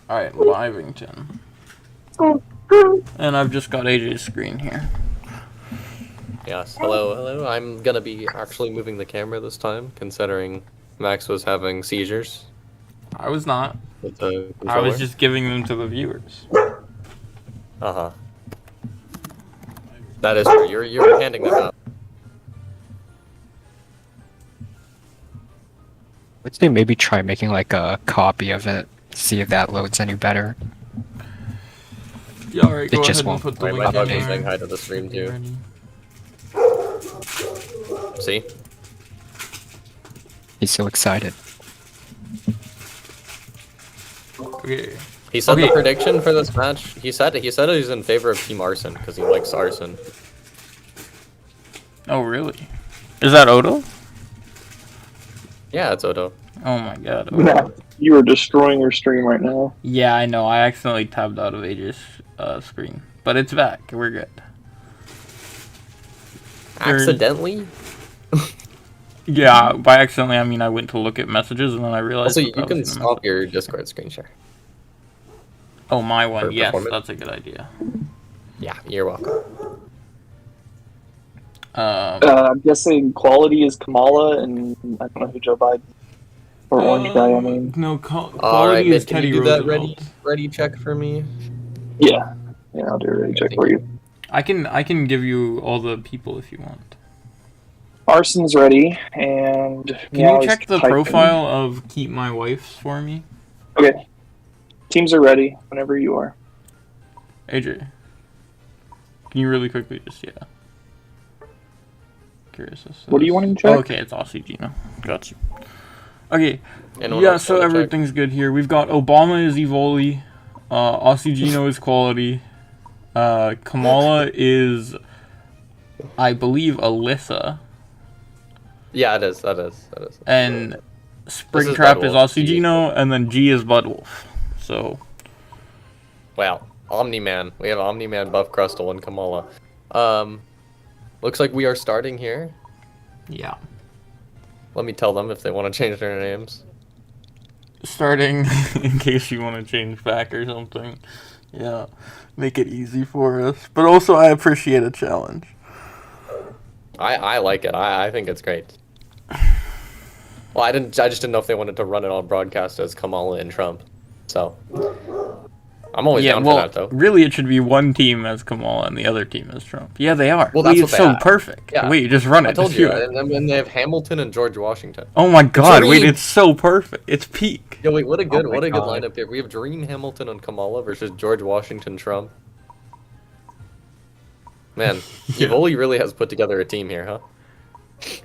Alright, Livington. And I've just got AJ's screen here. Yes, hello. I'm gonna be actually moving the camera this time, considering Max was having seizures I was not. with the I was controller. just giving them to the viewers. Uh-huh. That is true. You're handing them out. Let's say maybe try making like a copy of it, see if that loads any better. Yeah, alright, It go just ahead and won't. put the Wait, my link dog in is saying there. hi to the stream Get too. ready. See? He's so excited. Okay. He said Okay. the prediction for this match. He said he's in favor of Team Arson because he likes Arson. Oh, really? Is that Odo? Yeah, it's Odo. Oh my god. Nah, Odo. you are destroying your stream right now. Yeah, I know. I accidentally tabbed out of AJ's screen. But it's back. We're good. Accidentally? Yeah, by accidentally, I mean I went to look at messages and then I realized. Also, that you that can was in the stop your Discord screen share. Oh, my one. for Yes, performance. that's a good idea. Yeah, you're welcome. I'm guessing quality is Kamala, and I don't know who Joe Biden or Orange guy. I mean, No, All quality right, is Mitch, can Teddy you do that Roosevelt. ready check for me? yeah, I'll do a ready check for you. I can give you all the people if you want. Arson's ready, and Can Meow you is check the typing. profile of Keep My Wife's for me? Okay, teams are ready whenever you are. AJ, can you really quickly just Curious. What do you want to check? Oh, okay, it's Aussie Gino. Got you. Okay, Anyone yeah, else so wanna check? everything's good here. We've got Obama is Evoli, Aussie Gino is Quality, Kamala is, I believe, Alyssa, Yeah, it is. That is. and This is Springtrap is Budwolf. Aussie Gino, and then G is Budwolf. So, Wow. Omni-Man. We have Omni-Man, Buff Crustle, and Kamala. Looks like we are starting here. yeah. Let me tell them if they want to change their names. Starting, in case you want to change back or something. Yeah, make it easy for us. But also, I appreciate a challenge. I like it. I think it's great. Well, I just didn't know if they wanted to run it on broadcast as Kamala and Trump. So, I'm always down for that, though. Really, it should be one team as Kamala and the other team as Trump. Yeah, they are. Well, that's Wait, what it's they so are. perfect. Yeah. Wait, just run it. I told just you. do it. And they have Hamilton and George Washington. Oh my god, Dream. wait, it's so perfect. It's peak. Yo, wait, what a good Oh my God. lineup here. We have Dream, Hamilton, and Kamala versus George Washington, Trump. Man, Yeah. Evoli really has put together a team here, huh?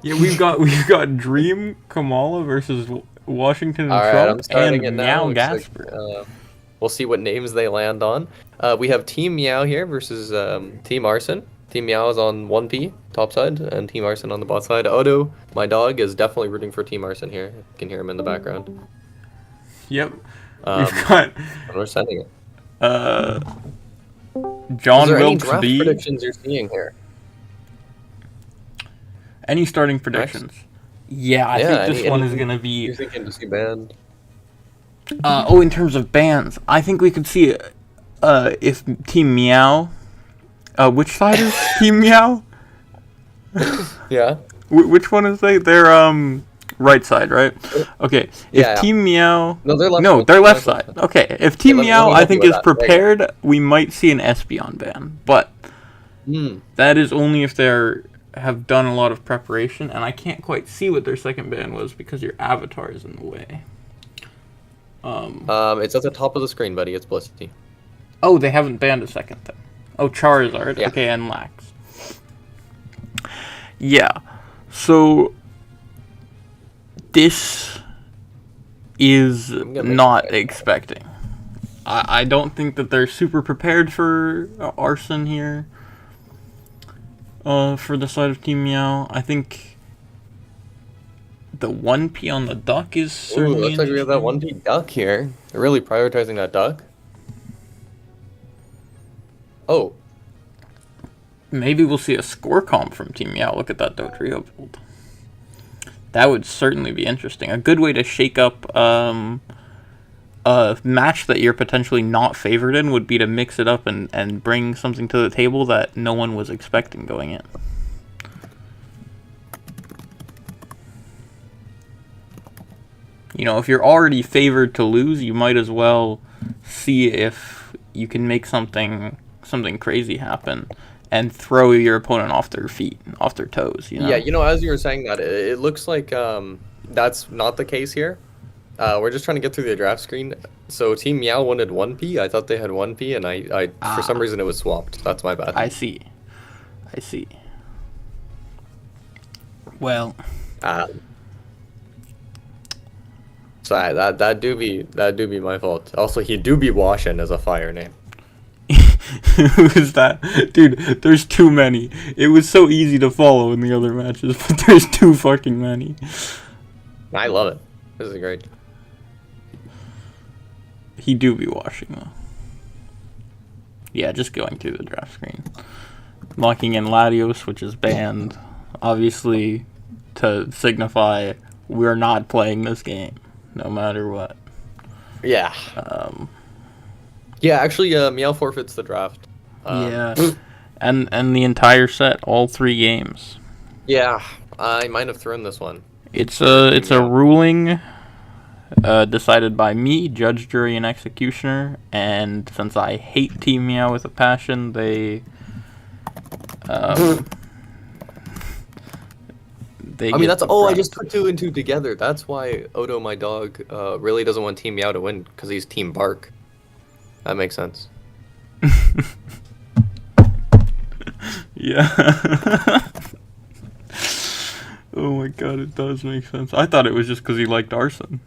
Yeah, we've got Dream Kamala versus Washington and All right, I'm Trump starting and it now. Meow Looks Gasper. like, we'll see what names they land on. We have Team Meow here versus Team Arson. Team Meow is on 1P, top side, and Team Arson on the bot side. Odo, my dog, is definitely rooting for Team Arson here. You can hear him in the background. Yep. Um, We've got and we're sending it. John Is there any Wilkes draft B. predictions you're seeing here? Any starting predictions? Yeah, I think this one is gonna be. You're thinking to see band? In terms of bands, I think we could see if Team Meow. Which side is Team Meow? Yeah. Which one is they? They're right side, right? Okay. If Yeah. Team Meow. No, they're left. No, side. they're left side. Okay. If Team let me Meow, I help you think, with is that. There you go. prepared, we might see an Espeon ban, but Hmm. that is only if they're have done a lot of preparation, and I can't quite see what their second ban was because your avatar is in the way. It's at the top of the screen, buddy. It's Blissey. Oh, they haven't banned a second thing. Oh, Charizard. Yeah. Okay, and Lax. Yeah. So this is gonna make not it. expecting. I don't think that they're super prepared for Arson here. For the side of Team Meow, I think the 1P on the duck is Ooh, certainly. looks like we have that interesting. 1P duck here. They're really prioritizing that duck. Oh, Maybe we'll see a score comp from Team Meow. Look at that Dodrio build. That would certainly be interesting. A good way to shake up a a match that you're potentially not favored in would be to mix it up and bring something to the table that no one was expecting going in. You know, if you're already favored to lose, you might as well see if you can make something crazy happen and throw your opponent off their feet, off their toes, you know? Yeah, you know, as you were saying that, it looks like that's not the case here. We're just trying to get through the draft screen. So Team Meow wanted 1P. I thought they had 1P, and I for some reason it was swapped. That's my bad. I see. Well, so that do be my fault. Also, he do be washing as a fire name. who's that? Dude, there's too many. It was so easy to follow in the other matches, but there's too fucking many. I love it. This is great. He do be washing, though. Yeah, just going through the draft screen. Locking in Latios, which is banned, obviously, to signify we're not playing this game, no matter what. Yeah. Yeah, actually, Meow forfeits the draft. Yeah. And the entire set, all 3 games. Yeah, I might have thrown this one. It's a ruling decided by me, judge, jury, and executioner, and since I hate Team Meow with a passion, they I mean, that's I just put 2 and 2 together. That's why Odo, my dog, really doesn't want Team Meow to win, because he's Team Bark. That makes sense. Yeah. Oh my god, it does make sense. I thought it was just because he liked Arson.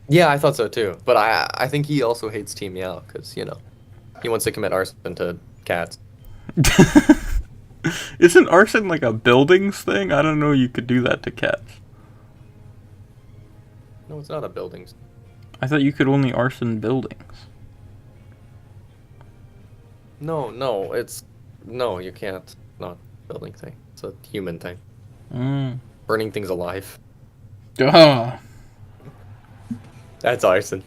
Yeah, I thought so too. But I think he also hates Team Meow because, you know, he wants to commit arson to cats. Isn't arson like a buildings thing? I don't know you could do that to cats. No, it's not a buildings. I thought you could only arson buildings. No, it's... No, you can't. It's not a building thing. It's a human thing. Burning things alive. Duh. That's arson.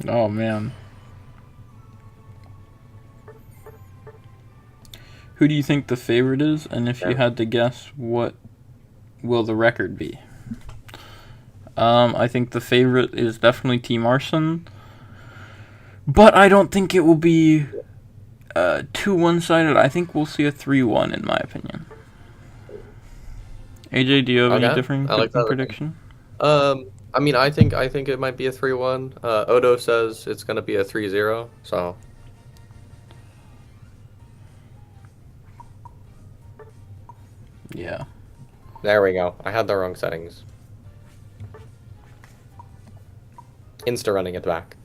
Oh, man. Who do you think the favorite is? And if you had to guess, what will the record be? I think the favorite is definitely Team Arson. But I don't think it will be too one-sided. I think we'll see a 3-1 in my opinion. AJ, do you have any different prediction? I mean, I think it might be a 3-1. Odo says it's gonna be a 3-0. So. Yeah. There we go. I had the wrong settings. Insta running it back.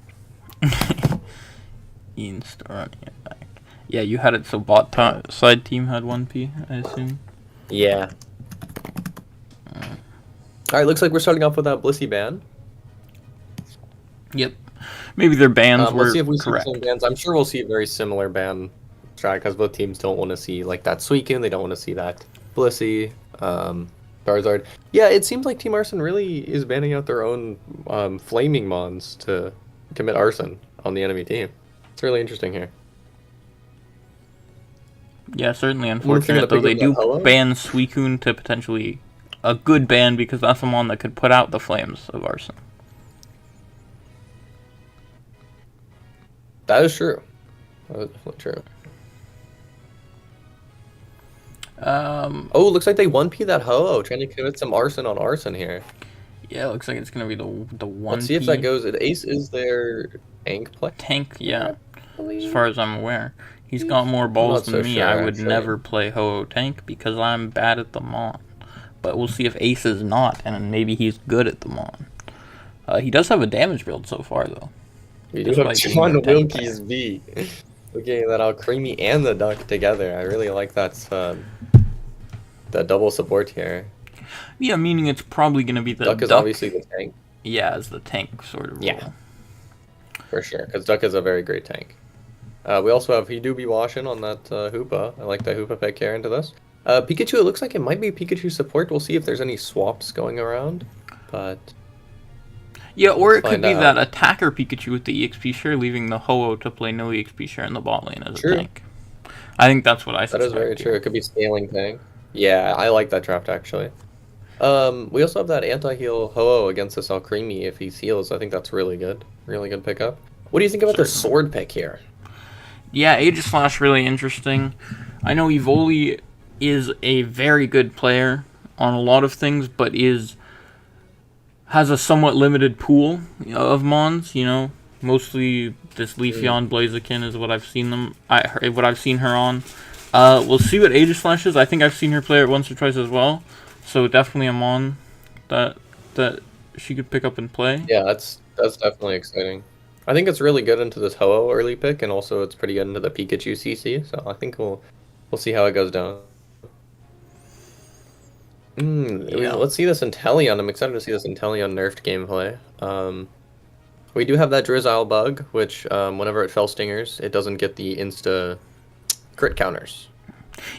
Insta running it back. Yeah, you had it so bot side team had 1P, I assume. Yeah. Alright, looks like we're starting off with that Blissey ban. Yep. Maybe their bans were let's see if we correct. see some bans. I'm sure we'll see a very similar ban strat because both teams don't want to see like that Suicune. They don't want to see that Blissey, Charizard. Yeah, it seems like Team Arson really is banning out their own flaming mons to commit arson on the enemy team. It's really interesting here. Yeah, certainly unfortunate, though they do ban Suicune to potentially a good ban because that's a mon that could put out the flames of Arson. That is true. That is definitely true. Oh, looks like they 1P that Ho-Oh, trying to commit some arson on Arson here. Yeah, it looks like it's going to be the 1P. Let's see if that goes. Ace is their tank play? Tank, yeah. As far as I'm aware. He's got more balls than me. I would never play Ho-Oh tank because I'm bad at the mon. But we'll see if Ace is not, and maybe he's good at the mon. He does have a damage build so far, though. We do have John Wilkie's V. Looking at that Creamy and the Duck together. I really like that double support here. Yeah, meaning it's probably going to be the Duck is obviously the tank. Yeah, as the tank sort of role. For sure, because Duck is a very great tank. We also have He Do Be Washing on that Hoopa. I like that Hoopa pick here into this. Pikachu, it looks like it might be Pikachu support. We'll see if there's any swaps going around. But Yeah, or Let's it could find be out. that attacker Pikachu with the EXP share, leaving the Ho-Oh to play no EXP share in the bot lane as a True. tank. I think that's what I That suspect. is very true. It could be scaling tank. Yeah, I like that draft actually. We also have that anti-heal Ho-Oh against this Alcremie if he heals. I think that's really good. Really good pickup. What do you think about the sword pick here? Yeah, Aegislash really interesting. I know Evoli is a very good player on a lot of things, but has a somewhat limited pool of mons. You know, mostly this Leafeon Blaziken is what I've seen what I've seen her on. We'll see what Aegislash is. I think I've seen her play it once or twice as well, so definitely a mon that she could pick up and play. Yeah, that's definitely exciting. I think it's really good into this Ho-Oh early pick, and also it's pretty good into the Pikachu CC. So I think we'll see how it goes down. Let's see this Inteleon. I'm excited to see this Inteleon nerfed gameplay. We do have that Drizzile bug, which whenever it fell stingers, it doesn't get the insta crit counters.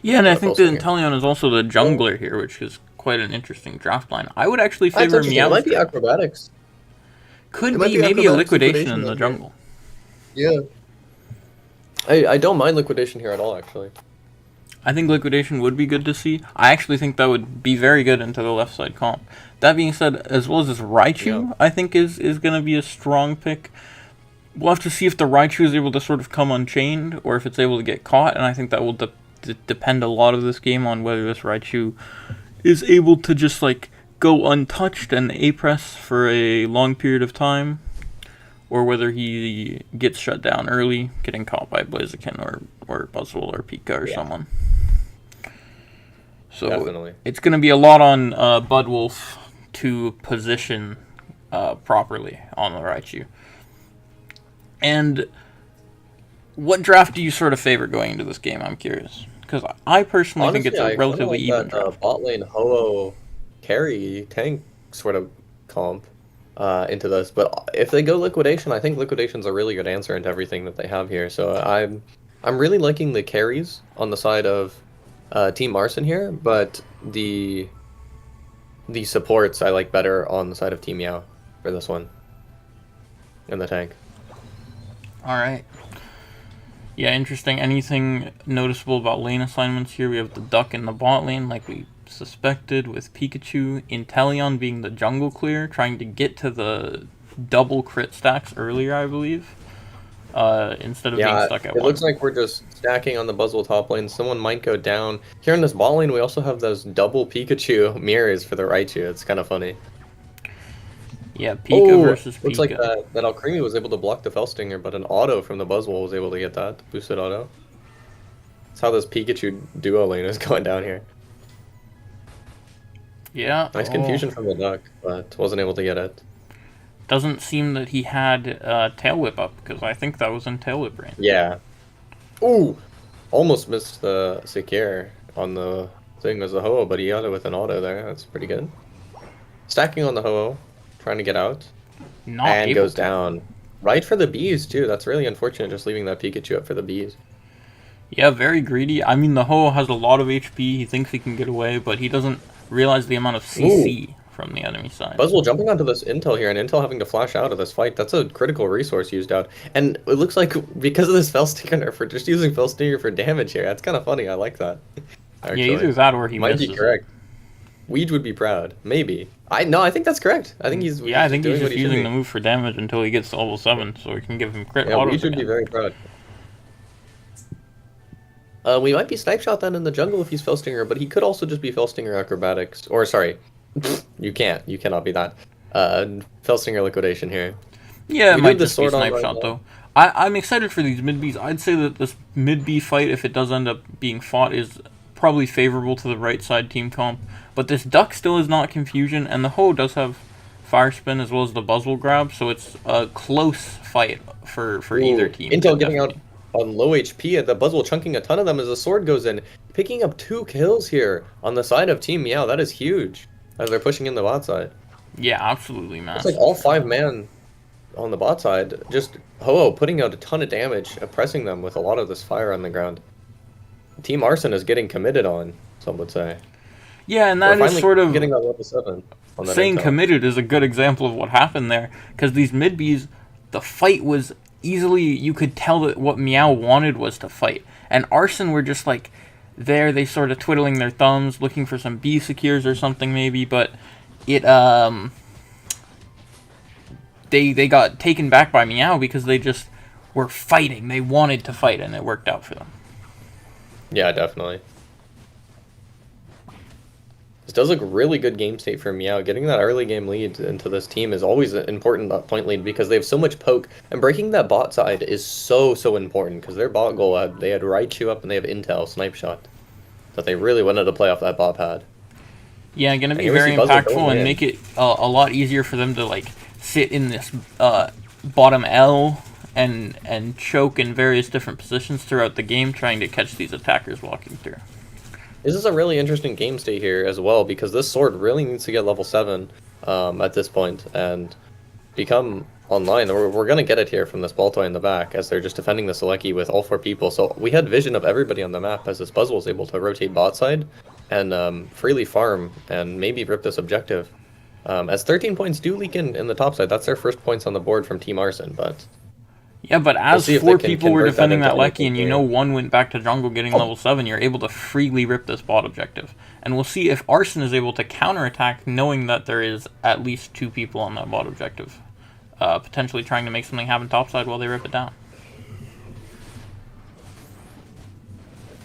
Yeah, and I think the Inteleon is also the jungler here, which is quite an interesting draft line. I would actually favor MEOW. It might be acrobatics. Could be maybe a liquidation in the jungle. Yeah. I don't mind liquidation here at all, actually. I think liquidation would be good to see. I actually think that would be very good into the left side comp. That being said, as well as this Raichu, I think is going to be a strong pick. We'll have to see if the Raichu is able to sort of come unchained, or if it's able to get caught, and I think that will depend a lot of this game on whether this Raichu is able to just, like, go untouched and A-press for a long period of time, or whether he gets shut down early, getting caught by Blaziken or Buzzwole or Pika or someone. So definitely. It's going to be a lot on Budwolf to position properly on the Raichu. And what draft do you sort of favor going into this game? I'm curious. Because I personally think it's a relatively even draft. Bot lane Ho-Oh carry tank sort of comp into this, but if they go liquidation, I think liquidation's a really good answer into everything that they have here. So I'm really liking the carries on the side of Team Arson here, but the supports I like better on the side of Team MEOW for this one in the tank. All right. Yeah, interesting. Anything noticeable about lane assignments here? We have the Duck in the bot lane, like we suspected, with Pikachu. Inteleon being the jungle clear, trying to get to the double crit stacks earlier, I believe, instead of being stuck at one. It looks like we're just stacking on the Buzzwole top lane. Someone might go down. Here in this bot lane, we also have those double Pikachu mirrors for the Raichu. It's kind of funny. Yeah, Pika versus Pika. Looks like that Alcremie was able to block the Felstinger, but an auto from the Buzzwole was able to get that. Boosted auto. That's how this Pikachu duo lane is going down here. Yeah. Nice confusion from the Duck, but wasn't able to get it. Doesn't seem that he had Tail Whip up, because I think that was in Tail Whip range. Yeah. Ooh! Almost missed the Secure on the thing as the Ho-Oh, but he got it with an auto there. That's pretty good. Stacking on the Ho-Oh. Trying to get out. And goes down. Right for the bees, too. That's really unfortunate, just leaving that Pikachu up for the bees. Yeah, very greedy. I mean, the Ho-Oh has a lot of HP. He thinks he can get away, but he doesn't realize the amount of CC from the enemy side. Buzzwole jumping onto this Intel here, and Intel having to flash out of this fight. That's a critical resource used out. And it looks like, because of this Felstinger nerf, we're just using Felstinger for damage here. That's kind of funny. I like that. Actually. Yeah, either that or he might misses. be correct. Weed would be proud. Maybe. I think that's correct. I think he's I think he's just using the move for damage until he gets to level 7, so we can give him crit auto. Weed should be very proud. We might be Snipe Shot then in the jungle if he's Felstinger, but he could also just be Felstinger Acrobatics. Or, sorry. You can't. You cannot be that. Felstinger Liquidation here. Yeah, it might just be Snipe Shot, though. I'm excited for these mid-Bs. I'd say that this mid-B fight, if it does end up being fought, is probably favorable to the right side team comp. But this Duck still is not Confusion, and the Ho does have Fire Spin as well as the Buzzwole grab, so it's a close fight for either team. Intel getting out on low HP at the Buzzwole, chunking a ton of them as the sword goes in. Picking up 2 kills here on the side of Team MEOW. That is huge as they're pushing in the bot side. Yeah, absolutely, man. It's like all 5 man on the bot side. Just Ho-Oh putting out a ton of damage, oppressing them with a lot of this fire on the ground. Team Arson is getting committed on, some would say. Yeah, and We're that is finally sort of getting that level 7 on that saying intel. committed is a good example of what happened there, because these mid-Bs, the fight was easily, you could tell that what MEOW wanted was to fight, and Arson were just like there, they sort of twiddling their thumbs, looking for some B secures or something maybe, but it they got taken back by MEOW because they just were fighting, they wanted to fight, and it worked out for them. Yeah, definitely. This does look really good game state for MEOW. Getting that early game lead into this team is always important, that point lead, because they have so much poke. And breaking that bot side is so important, because their bot goal, they had Raichu up and they have Intel, Snipe Shot. That they really wanted to play off that bot pad. Yeah, going to be very impactful and make it a lot easier for them to like sit in this bottom L and choke in various different positions throughout the game, trying to catch these attackers walking through. This is a really interesting game state here as well, because this sword really needs to get level 7 at this point and become online. We're going to get it here from this Baltoy in the back, as they're just defending the Selecki with all 4 people. So we had vision of everybody on the map as this Buzzle was able to rotate bot side and freely farm and maybe rip this objective. As 13 points do leak in the top side, that's their first points on the board from Team Arson, but... Yeah, but as 4 people were defending that Lecky, and you know 1 went back to jungle getting level 7, you're able to freely rip this bot objective. And we'll see if Arson is able to counterattack, knowing that there is at least 2 people on that bot objective. Potentially trying to make something happen topside while they rip it down.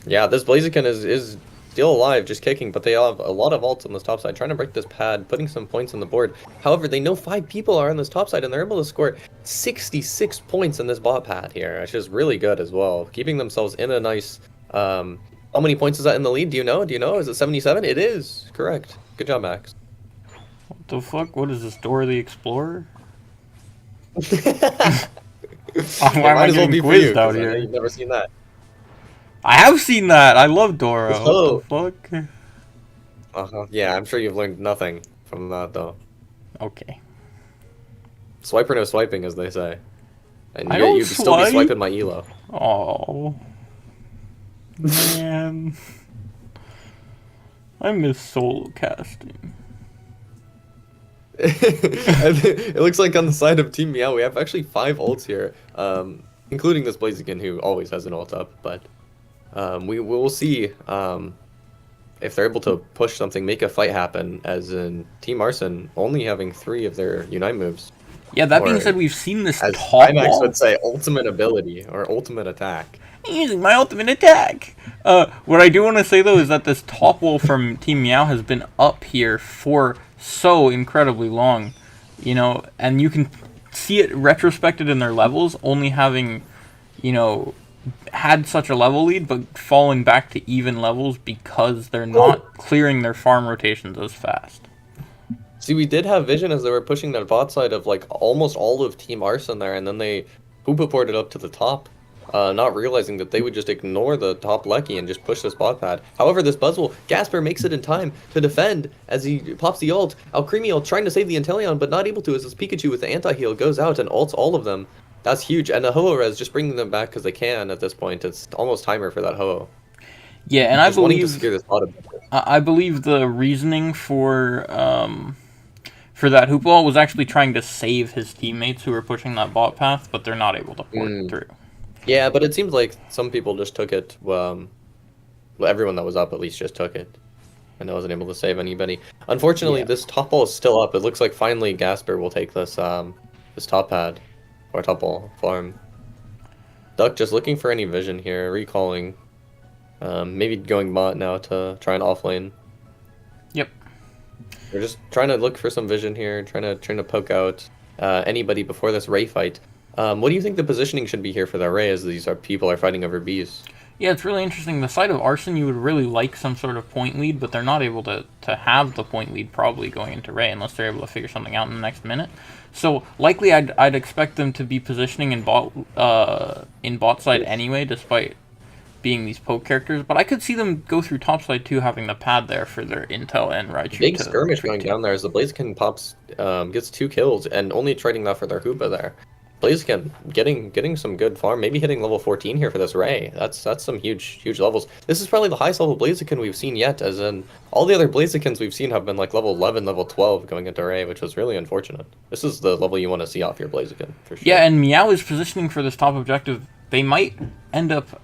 Yeah, this Blaziken is still alive, just kicking, but they have a lot of ults on this top side, trying to break this pad, putting some points on the board. However, they know 5 people are on this top side, and they're able to score 66 points in this bot pad here, which is really good as well, keeping themselves in a nice... how many points is that in the lead? Do you know? Is it 77? It is. Correct. Good job, Max. What the fuck? What is this, Dora the Explorer? Why might as well be quizzed out here. You've never seen that. I have seen that. I love Dora. Oh. What the fuck? Yeah, I'm sure you've learned nothing from that, though. Okay. Swipe or no swiping, as they say. And I don't you'd still be swiping my elo. Oh. Man. I miss solo casting. It looks like on the side of Team MEOW, we have actually 5 ults here, including this Blaziken, who always has an ult up, but we will see if they're able to push something, make a fight happen, as in Team Arson only having 3 of their Unite moves. Yeah, that being said, we've seen this as top IMAX wall. would say, ultimate ability, or ultimate attack. Using my ultimate attack. What I do want to say, though, is that this top wall from Team MEOW has been up here for so incredibly long, you know, and you can see it retrospected in their levels, only having, you know, had such a level lead, but falling back to even levels because they're not clearing their farm rotations as fast. See, we did have vision as they were pushing that bot side of, like, almost all of Team Arson there, and then they poopa-ported up to the top, not realizing that they would just ignore the top Lecky and just push this bot pad. However, this Buzzle, Gasper makes it in time to defend as he pops the ult. Alcremio trying to save the Inteleon, but not able to, as this Pikachu with the anti-heal goes out and ults all of them. That's huge, and the Ho-Oh-Res just bringing them back because they can at this point. It's almost timer for that Ho-Oh. Yeah, and I believe to secure this bot objective. I believe the reasoning for that hoop wall was actually trying to save his teammates who were pushing that bot path, but they're not able to port it through. Yeah, but it seems like some people just took it. Well, everyone that was up at least just took it, and I wasn't able to save anybody. Unfortunately, this top wall is still up. It looks like finally Gasper will take this this top pad or top wall farm. Duck just looking for any vision here, recalling. Maybe going bot now to try and offlane. Yep. We're just trying to look for some vision here, trying to poke out anybody before this Ray fight. What do you think the positioning should be here for the Ray, as these people are fighting over bees? Yeah, it's really interesting. The side of Arson, you would really like some sort of point lead, but they're not able to have the point lead probably going into Ray unless they're able to figure something out in the next minute. So likely I'd expect them to be positioning in bot side anyway, despite being these poke characters, but I could see them go through topside too, having the pad there for their intel and Raichu. Big skirmish going down there as the Blaziken pops, gets 2 kills, and only trading that for their Hoopa there. Blaziken getting some good farm, maybe hitting level 14 here for this Ray. That's some huge levels. This is probably the highest level Blaziken we've seen yet, as in all the other Blazikens we've seen have been like level 11, level 12 going into Ray, which was really unfortunate. This is the level you want to see off your Blaziken for sure. Yeah, and MEOW is positioning for this top objective. They might end up.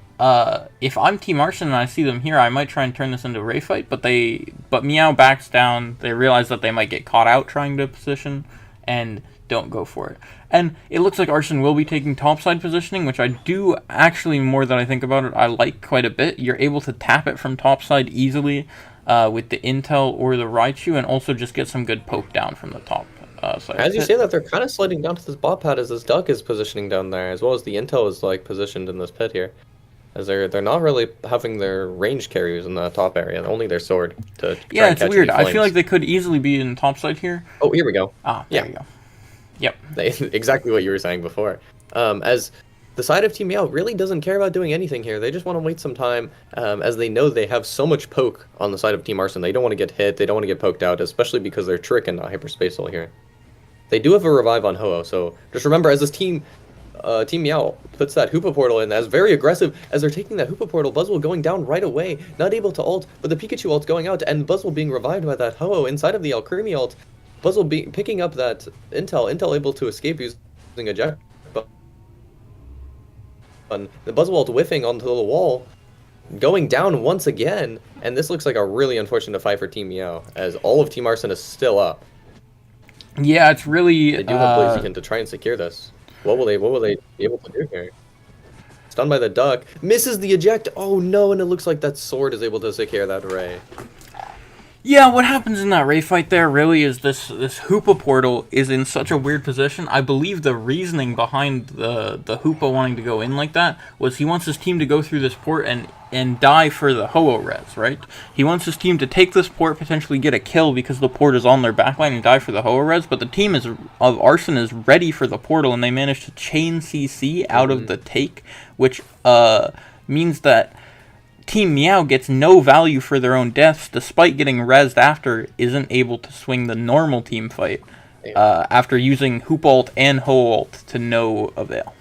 If I'm Team Arson and I see them here, I might try and turn this into a Ray fight. But MEOW backs down. They realize that they might get caught out trying to position, and don't go for it. And it looks like Arson will be taking topside positioning, which I do actually, more than I think about it, I like quite a bit. You're able to tap it from topside easily with the Intel or the Raichu, and also just get some good poke down from the top side. As you say that, they're kind of sliding down to this bot pad as this duck is positioning down there, as well as the Intel is like positioned in this pit here. As they're not really having their range carries in the top area, only their sword to try and catch it's weird. any I feel like they could easily be in topside here. Oh, here we go. There we go. Yep. Exactly what you were saying before. As the side of Team MEOW really doesn't care about doing anything here. They just want to wait some time, as they know they have so much poke on the side of Team Arson. They don't want to get hit. They don't want to get poked out, especially because they're Trick and not Hyperspace here. They do have a revive on Ho-Oh, so just remember, as this Team MEOW puts that Hoopa portal in, as very aggressive, as they're taking that Hoopa portal, Buzzwole going down right away, not able to ult, but the Pikachu ult's going out, and Buzzwole being revived by that Ho-Oh inside of the Alcremie ult. Buzzwole picking up that Intel able to escape using a jet. The Buzzwole ult whiffing onto the wall, going down once again, and this looks like a really unfortunate fight for Team MEOW, as all of Team Arson is still up. Yeah, it's really... They do have Blaziken to try and secure this. What will they be able to do here? Stunned by the duck, misses the eject. Oh no, and it looks like that sword is able to secure that Ray. Yeah, what happens in that Ray fight there really is this Hoopa portal is in such a weird position. I believe the reasoning behind the Hoopa wanting to go in like that was he wants his team to go through this port and die for the Ho-Oh res, right? He wants his team to take this port, potentially get a kill because the port is on their backline and die for the Ho-Oh res, but the team of Arson is ready for the portal and they managed to chain CC out of the take, which means that Team MEOW gets no value for their own deaths, despite getting rezzed after, isn't able to swing the normal team fight after using Hoop ult and Ho ult to no avail.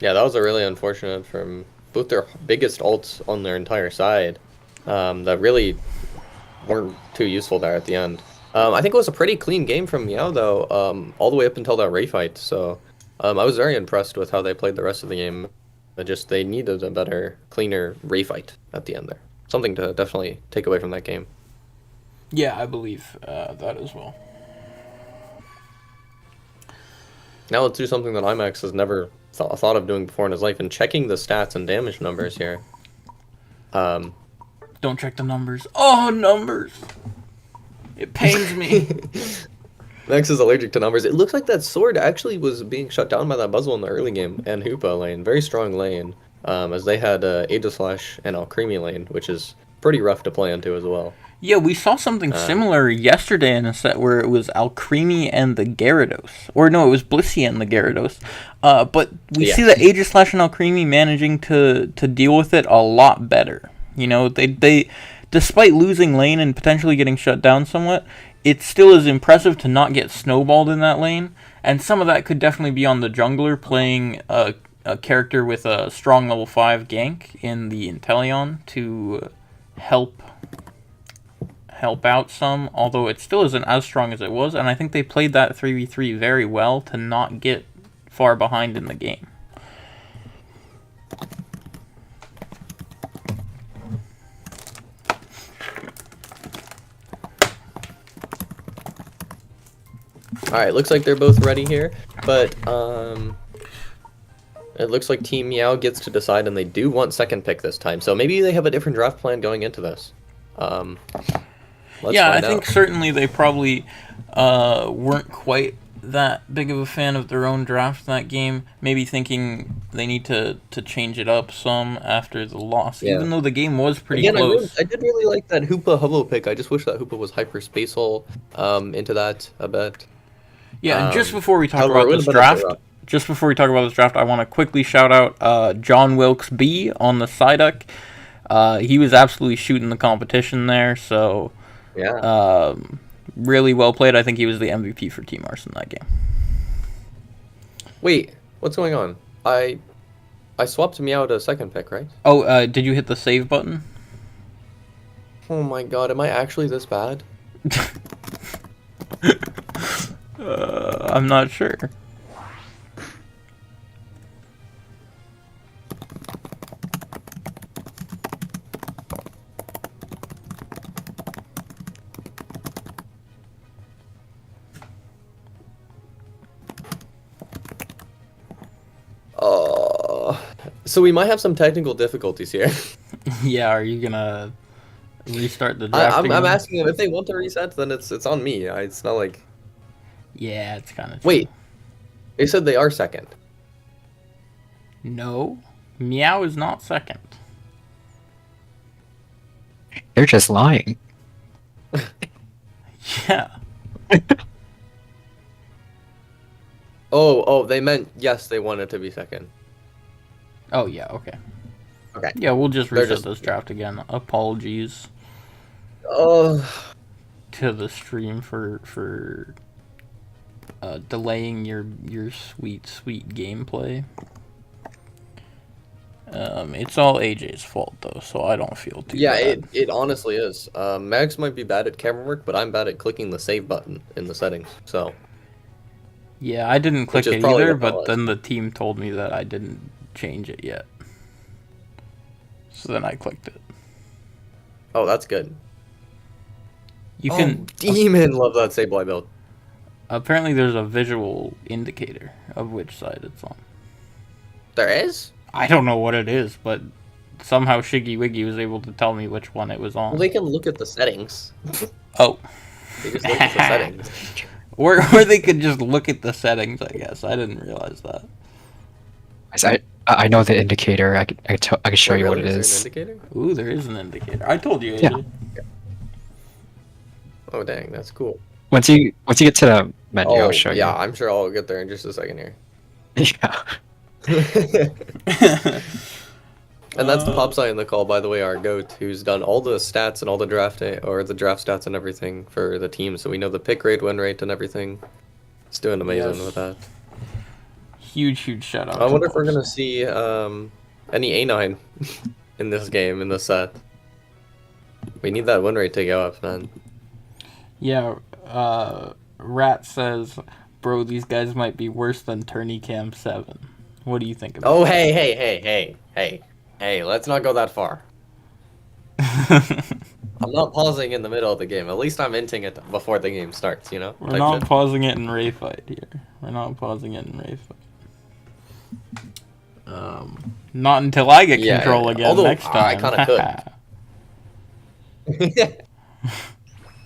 Yeah, that was a really unfortunate from both their biggest ults on their entire side that really weren't too useful there at the end. I think it was a pretty clean game from MEOW though, all the way up until that Ray fight, so I was very impressed with how they played the rest of the game. They needed a better, cleaner Ray fight at the end there. Something to definitely take away from that game. Yeah, I believe that as well. Now let's do something that IMAX has never thought of doing before in his life, and checking the stats and damage numbers here. Don't check the numbers. Oh, numbers! It pains me. Max is allergic to numbers. It looks like that sword actually was being shut down by that Buzzwole in the early game, and Hoopa lane. Very strong lane, as they had Aegislash and Alcremie lane, which is pretty rough to play into as well. Yeah, we saw something similar yesterday in a set where it was Alcremie and the Gyarados. Or no, it was Blissey and the Gyarados. But we see that Aegislash and Alcremie managing to deal with it a lot better. You know, they despite losing lane and potentially getting shut down somewhat, it still is impressive to not get snowballed in that lane, and some of that could definitely be on the jungler playing a character with a strong level 5 gank in the Inteleon to help out some, although it still isn't as strong as it was, and I think they played that 3v3 very well to not get far behind in the game. Alright, looks like they're both ready here, but it looks like Team MEOW gets to decide, and they do want second pick this time, so maybe they have a different draft plan going into this. I think certainly they probably weren't quite that big of a fan of their own draft in that game, maybe thinking they need to change it up some after the loss, even though the game was pretty close. I did really like that Hoopa Ho-Oh pick. I just wish that Hoopa was hyperspacial into that a bit. Yeah, and just before we talk about this draft, I want to quickly shout out John Wilkes B on the Psyduck. He was absolutely shooting the competition there, so really well played. I think he was the MVP for Team Arson that game. Wait, what's going on? I swapped Meow to second pick, right? Oh, did you hit the save button? Oh my god, am I actually this bad? I'm not sure. So we might have some technical difficulties here. Yeah, are you gonna restart the draft I'm again? asking them if they want to reset, then it's on me. It's not like... Yeah, it's kind of... Wait, they said they are second. No, Meow is not second. They're just lying. Yeah. Oh, they meant yes, they wanted to be second. Oh, yeah, okay. Okay. Yeah, we'll just They're reset just- this draft again. Apologies Oh, to the stream for delaying your sweet gameplay. It's all AJ's fault though, so I don't feel too yeah, bad. it honestly is. Max might be bad at camera work, but I'm bad at clicking the save button in the settings. So Yeah, I didn't click is it probably either, what that but was. then the team told me that I didn't change it yet. So then I clicked it. oh, that's good. You can Demon love that Sableye build. apparently there's a visual indicator of which side it's on. There is? I don't know what it is, but somehow Shiggy Wiggy was able to tell me which one it was on. Well, they can look at the settings. Oh. They just look at the settings. Or they could just look at the settings, I guess. I didn't realize that. I know the indicator. I can show you what it Really? is. There an indicator? Ooh, there is an indicator. I told you, AJ. Yeah. Oh, dang, that's cool. Once you get to the menu, I'll show yeah, you. I'm sure I'll get there in just a second here. Yeah. And that's the pop sign in the call, by the way, our goat, who's done all the stats and all the draft stats and everything for the team. So we know the pick rate, win rate, and everything. It's doing amazing Yes. with that. Huge shout out. I to wonder if we're Pops. gonna see any A9 in this game, in this set. We need that win rate to go up, man. Yeah, Rat says, bro, these guys might be worse than Tourney Cam 7. What do you think about Oh, hey, let's not go that far. I'm not pausing in the middle of the game. At least I'm inting it before the game starts, you know? We're Type not shit. pausing it in Ray Fight here. We're not pausing it in Ray Fight. Not until I get Yeah, control yeah. again Although, next I time. kinda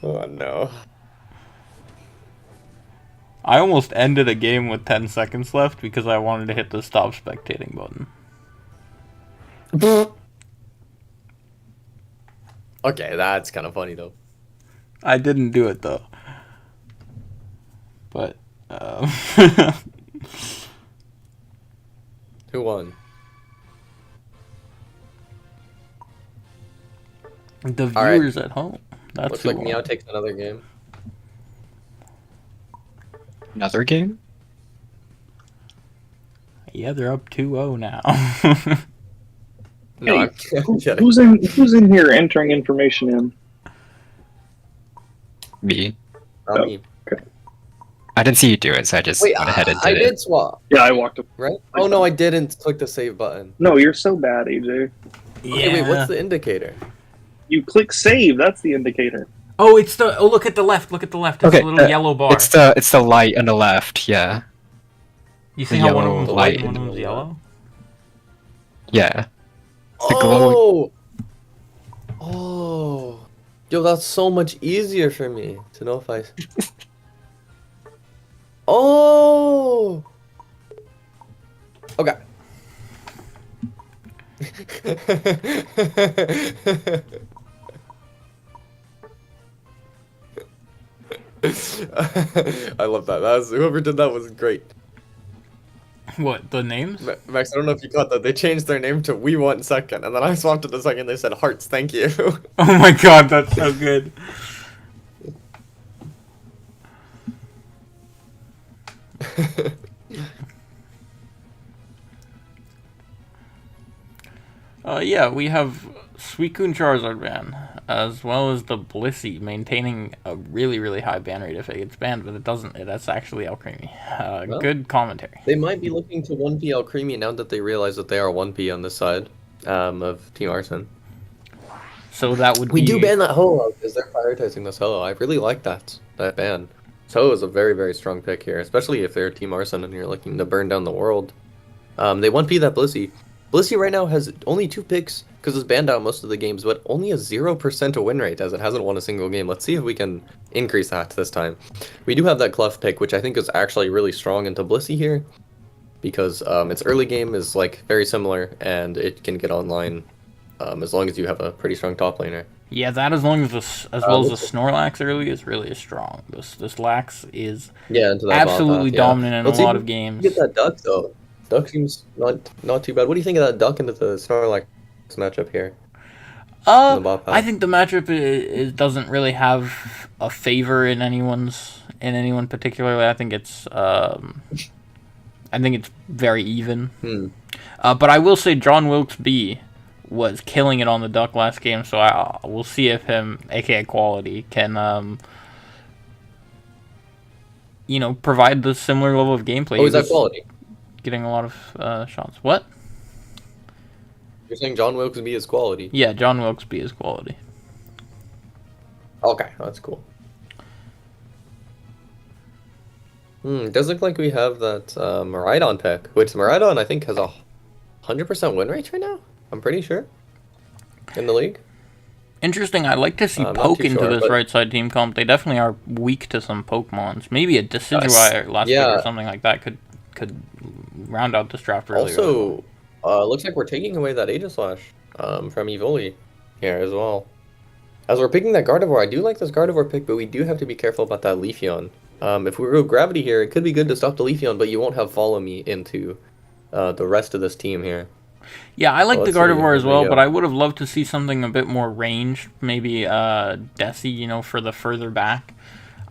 Oh, no. I almost ended a game with 10 seconds left because I wanted to hit the stop spectating button. Okay, that's kind of funny, though. I didn't do it though. But, Who won? the All right. viewers at home. That's Looks who like won. Meow takes another game. Another game? Yeah, they're up 2-0 now. No, Hey, I'm kidding. who's in here entering information in? Me. Not me. I didn't see you do it, so I just Wait, went ahead and I did did it. swap, Yeah, I walked up. right? Oh, no, I didn't click the save button. No, you're so bad, AJ. Okay, wait, what's the indicator? You click save. That's the indicator. Oh, it's the. Oh, look at the left. Look at the left. It's Okay, a little yellow bar. It's the light on the left. Yeah. You see the how one of yellow them's white and light. one of them's yellow? Yeah. The Oh! Oh. Yo, that's so much easier for me to know if I... Oh! Okay. I love that. Whoever did that was great. What, the names? Max, I don't know if you caught that. They changed their name to We Want Second, and then I swapped to the second. They said Hearts, thank you. Oh my god, that's so good. Yeah, we have Suicune Charizard ban, as well as the Blissey maintaining a really, really high ban rate if it gets banned, but it doesn't. That's actually Alcremie. Well, good commentary. They might be looking to 1P Alcremie now that they realize that they are 1P on this side of Team Arson. So that would We be... do ban that Ho-Oh because they're prioritizing this Ho-Oh. I really like that ban. Ho is a very, very strong pick here, especially if they're Team Arson and you're looking to burn down the world. They 1P that Blissey. Blissey right now has only 2 picks because it's banned out most of the games, but only a 0% win rate as it hasn't won a single game. Let's see if we can increase that this time. We do have that Clef pick, which I think is actually really strong into Blissey here because its early game is like very similar and it can get online as long as you have a pretty strong top laner. Yeah, that as long as as well as the Snorlax early is really strong. This Lax is into that absolutely path, dominant in a lot of games. Get that Duck though. Duck seems not too bad. What do you think of that Duck into the Snorlax matchup here? I think the matchup doesn't really have a favor in anyone particularly. I think it's very even. But I will say John Wilkes-Bee was killing it on the Duck last game, so we'll see if him, aka Quality, can provide the similar level of gameplay. Oh, is that Quality? Getting a lot of shots. What? You're saying John Wilkes-Bee is Quality? Yeah, John Wilkes-Bee is Quality. Okay, that's cool. It does look like we have that Miraidon pick, which Miraidon I think has a 100% win rate right now. I'm pretty sure in the league. Interesting. I'd like to see Poke into this right side team comp. They definitely are weak to some Pokemons. Maybe a Decidueye last week or something like that could round out this draft really also, looks like we're taking away that Aegislash from Evoli here as well. As we're picking that Gardevoir, I do like this Gardevoir pick, but we do have to be careful about that Leafeon. If we go Gravity here, it could be good to stop the Leafeon, but you won't have Follow Me into the rest of this team here. Yeah, I like the Gardevoir as well, but I would have loved to see something a bit more ranged. Maybe Desi, for the further back.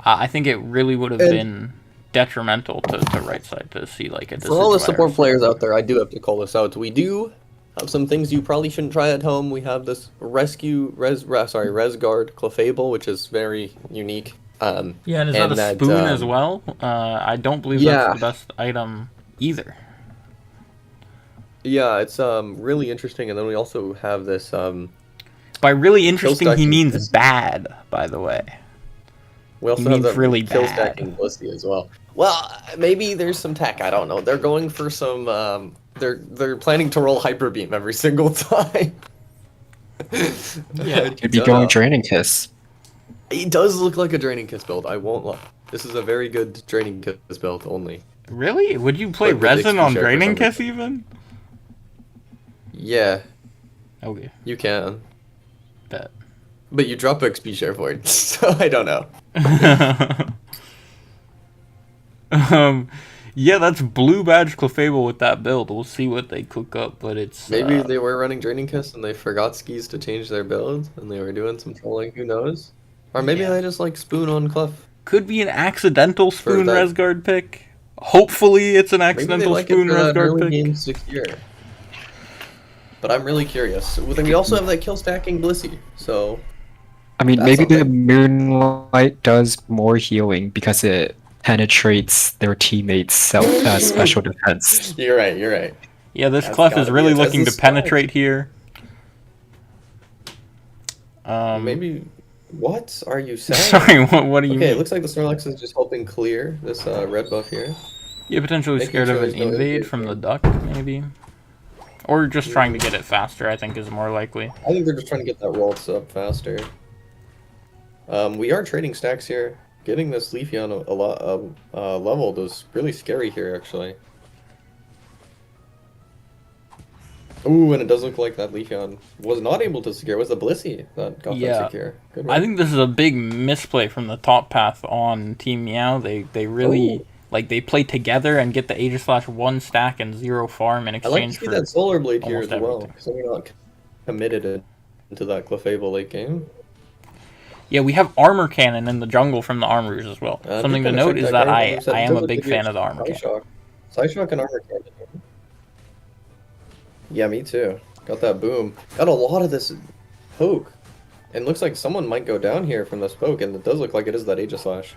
I think it really would have been detrimental to right side to see like a for all the support players out there. I do have to call this out. We do have some things you probably shouldn't try at home. We have this Resguard Clefable, which is very unique. And is that a spoon as well? I don't believe that's the best item either. Yeah, it's really interesting, and then we also have this. By really interesting, he means bad. By the way, we also have the really kill stacking Blissey as well. Well, maybe there's some tech. I don't know. They're going for some. They're planning to roll Hyper Beam every single time. Yeah, could be going Draining Kiss. It does look like a Draining Kiss build. I won't lie. This is a very good Draining Kiss build only. Really? Would you play Resin on Draining Kiss even? Yeah. Okay. You can. Bet. But you drop XP share for it, so I don't know. Yeah, that's Blue Badge Clefable with that build. We'll see what they cook up, but it's... Maybe they were running Draining Kiss and they forgot skis to change their build, and they were doing some trolling, who knows? Or maybe they just like spoon on Clef. Could be an accidental spoon Resguard pick. Hopefully it's an accidental spoon Resguard pick. Game 6th year. But I'm really curious. Then we also have that kill stacking Blissey, so... I mean, maybe the Moonlight does more healing because it penetrates their teammates' special defense. You're right. Yeah, this Clef is really looking to penetrate here. Maybe... What are you saying? Sorry, what do you mean? Okay, it looks like the Snorlax is just helping clear this red buff here. Yeah, potentially scared of an invade from the Duck, maybe. Or just trying to get it faster, I think, is more likely. I think they're just trying to get that Ralts up faster. We are trading stacks here. Getting this Leafeon a lot leveled is really scary here, actually. Ooh, and it does look like that Leafeon was not able to secure. It was the Blissey that got that secure. Good I think this is a big misplay from the top path on Team Meow. They really... Like, they play together and get the Aegislash 1 stack and 0 farm in exchange for... I like to see that Solar Blade here as well, so we're not committed into that Clefable late game. Yeah, we have armor cannon in the jungle from the armorers as well. Something to note is that I am a big fan of the armor cannon. Psyshock and armor cannon. Yeah, me too. Got that boom. Got a lot of this poke. And looks like someone might go down here from this poke, and it does look like it is that Aegislash.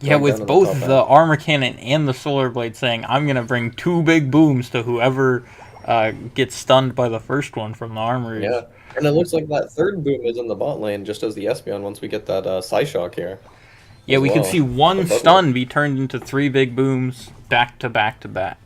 Yeah, with both the armor cannon and the solar blade saying, I'm going to bring 2 big booms to whoever gets stunned by the first one from the armorers. Yeah, and it looks like that third boom is in the bot lane, just as the Espeon once we get that Psyshock here. Yeah, we could see one stun be turned into 3 big booms back to back to back.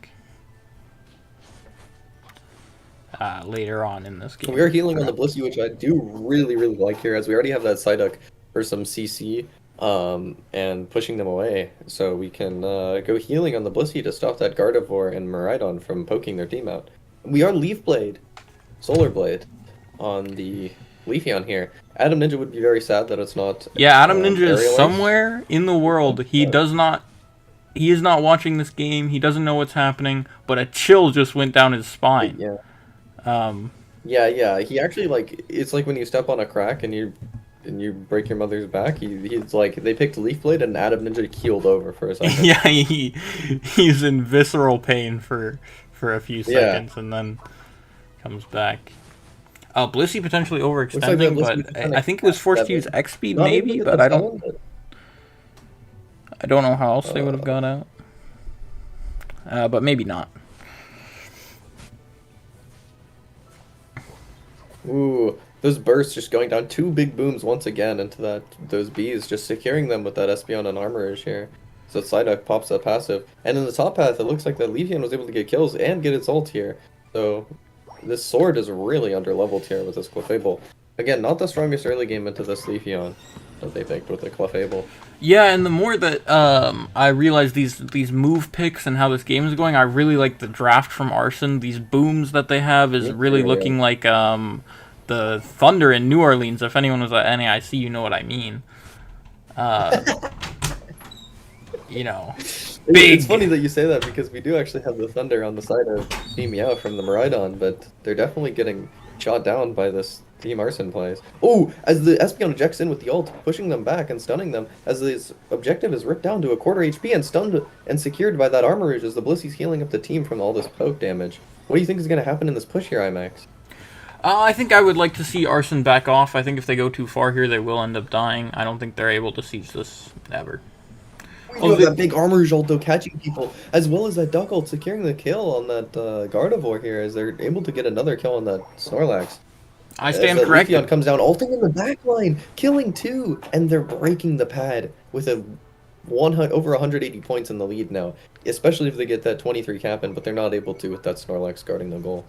Later on in this game. We are healing on the Blissey, which I do really like here, as we already have that Psyduck for some CC, and pushing them away. So we can go healing on the Blissey to stop that Gardevoir and Miraidon from poking their team out. We are Leaf Blade, Solar Blade, on the Leafeon here. Adam Ninja would be very sad that it's not... Yeah, Adam Ninja is somewhere in the world. He is not watching this game. He doesn't know what's happening, but a chill just went down his spine. Yeah. Yeah. He actually, like, it's like when you step on a crack and you break your mother's back. He's like, they picked Leaf Blade and Adam Ninja keeled over for a second. Yeah, he's in visceral pain for a few seconds and then comes back. Blissey potentially overextending, but I think it was forced to use X speed maybe, but I don't know how else they would have got out. But maybe not. Ooh, those bursts just going down 2 big booms once again into those bees, just securing them with that Espeon and Armorage here. So Psyduck pops that passive. And in the top path, it looks like that Leafeon was able to get kills and get its ult here. So this sword is really under-leveled here with this Clefable. Again, not the strongest early game into this Leafeon that they picked with the Clefable. Yeah, and the more that I realize these move picks and how this game is going, I really like the draft from Arson. These booms that they have is really looking like the Thunder in New Orleans. If anyone was at NAIC, you know what I mean. You know, big. It's funny that you say that because we do actually have the Thunder on the side of Team MEOW from the Miraidon, but they're definitely getting shot down by this Team Arson plays. Oh, as the Espeon ejects in with the ult, pushing them back and stunning them, as his objective is ripped down to a quarter HP and stunned and secured by that Armorage as the Blissey's healing up the team from all this poke damage. What do you think is going to happen in this push here, IMAX? I think I would like to see Arson back off. I think if they go too far here, they will end up dying. I don't think they're able to siege this ever. That big Armorage ult though catching people, as well as that Duck ult securing the kill on that Gardevoir here, as they're able to get another kill on that Snorlax. I stand corrected. Leafeon comes down, ulting in the back line, killing 2, and they're breaking the pad with over 180 points in the lead now, especially if they get that 23 cap in, but they're not able to with that Snorlax guarding the goal.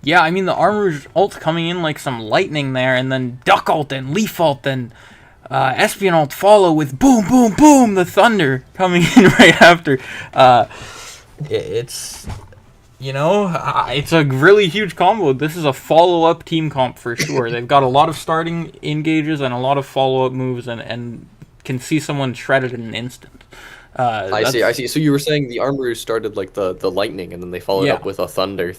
Yeah, I mean, the Armorage ult coming in like some lightning there, and then Duck ult and Leaf ult and Espeon ult follow with boom, boom, boom, the Thunder coming in right after. It's, you know, it's a really huge combo. This is a follow-up team comp for sure. They've got a lot of starting engages and a lot of follow-up moves and can see someone shredded in an instant. I see. So you were saying the Armorers started like the lightning, and then they followed up with a thunder.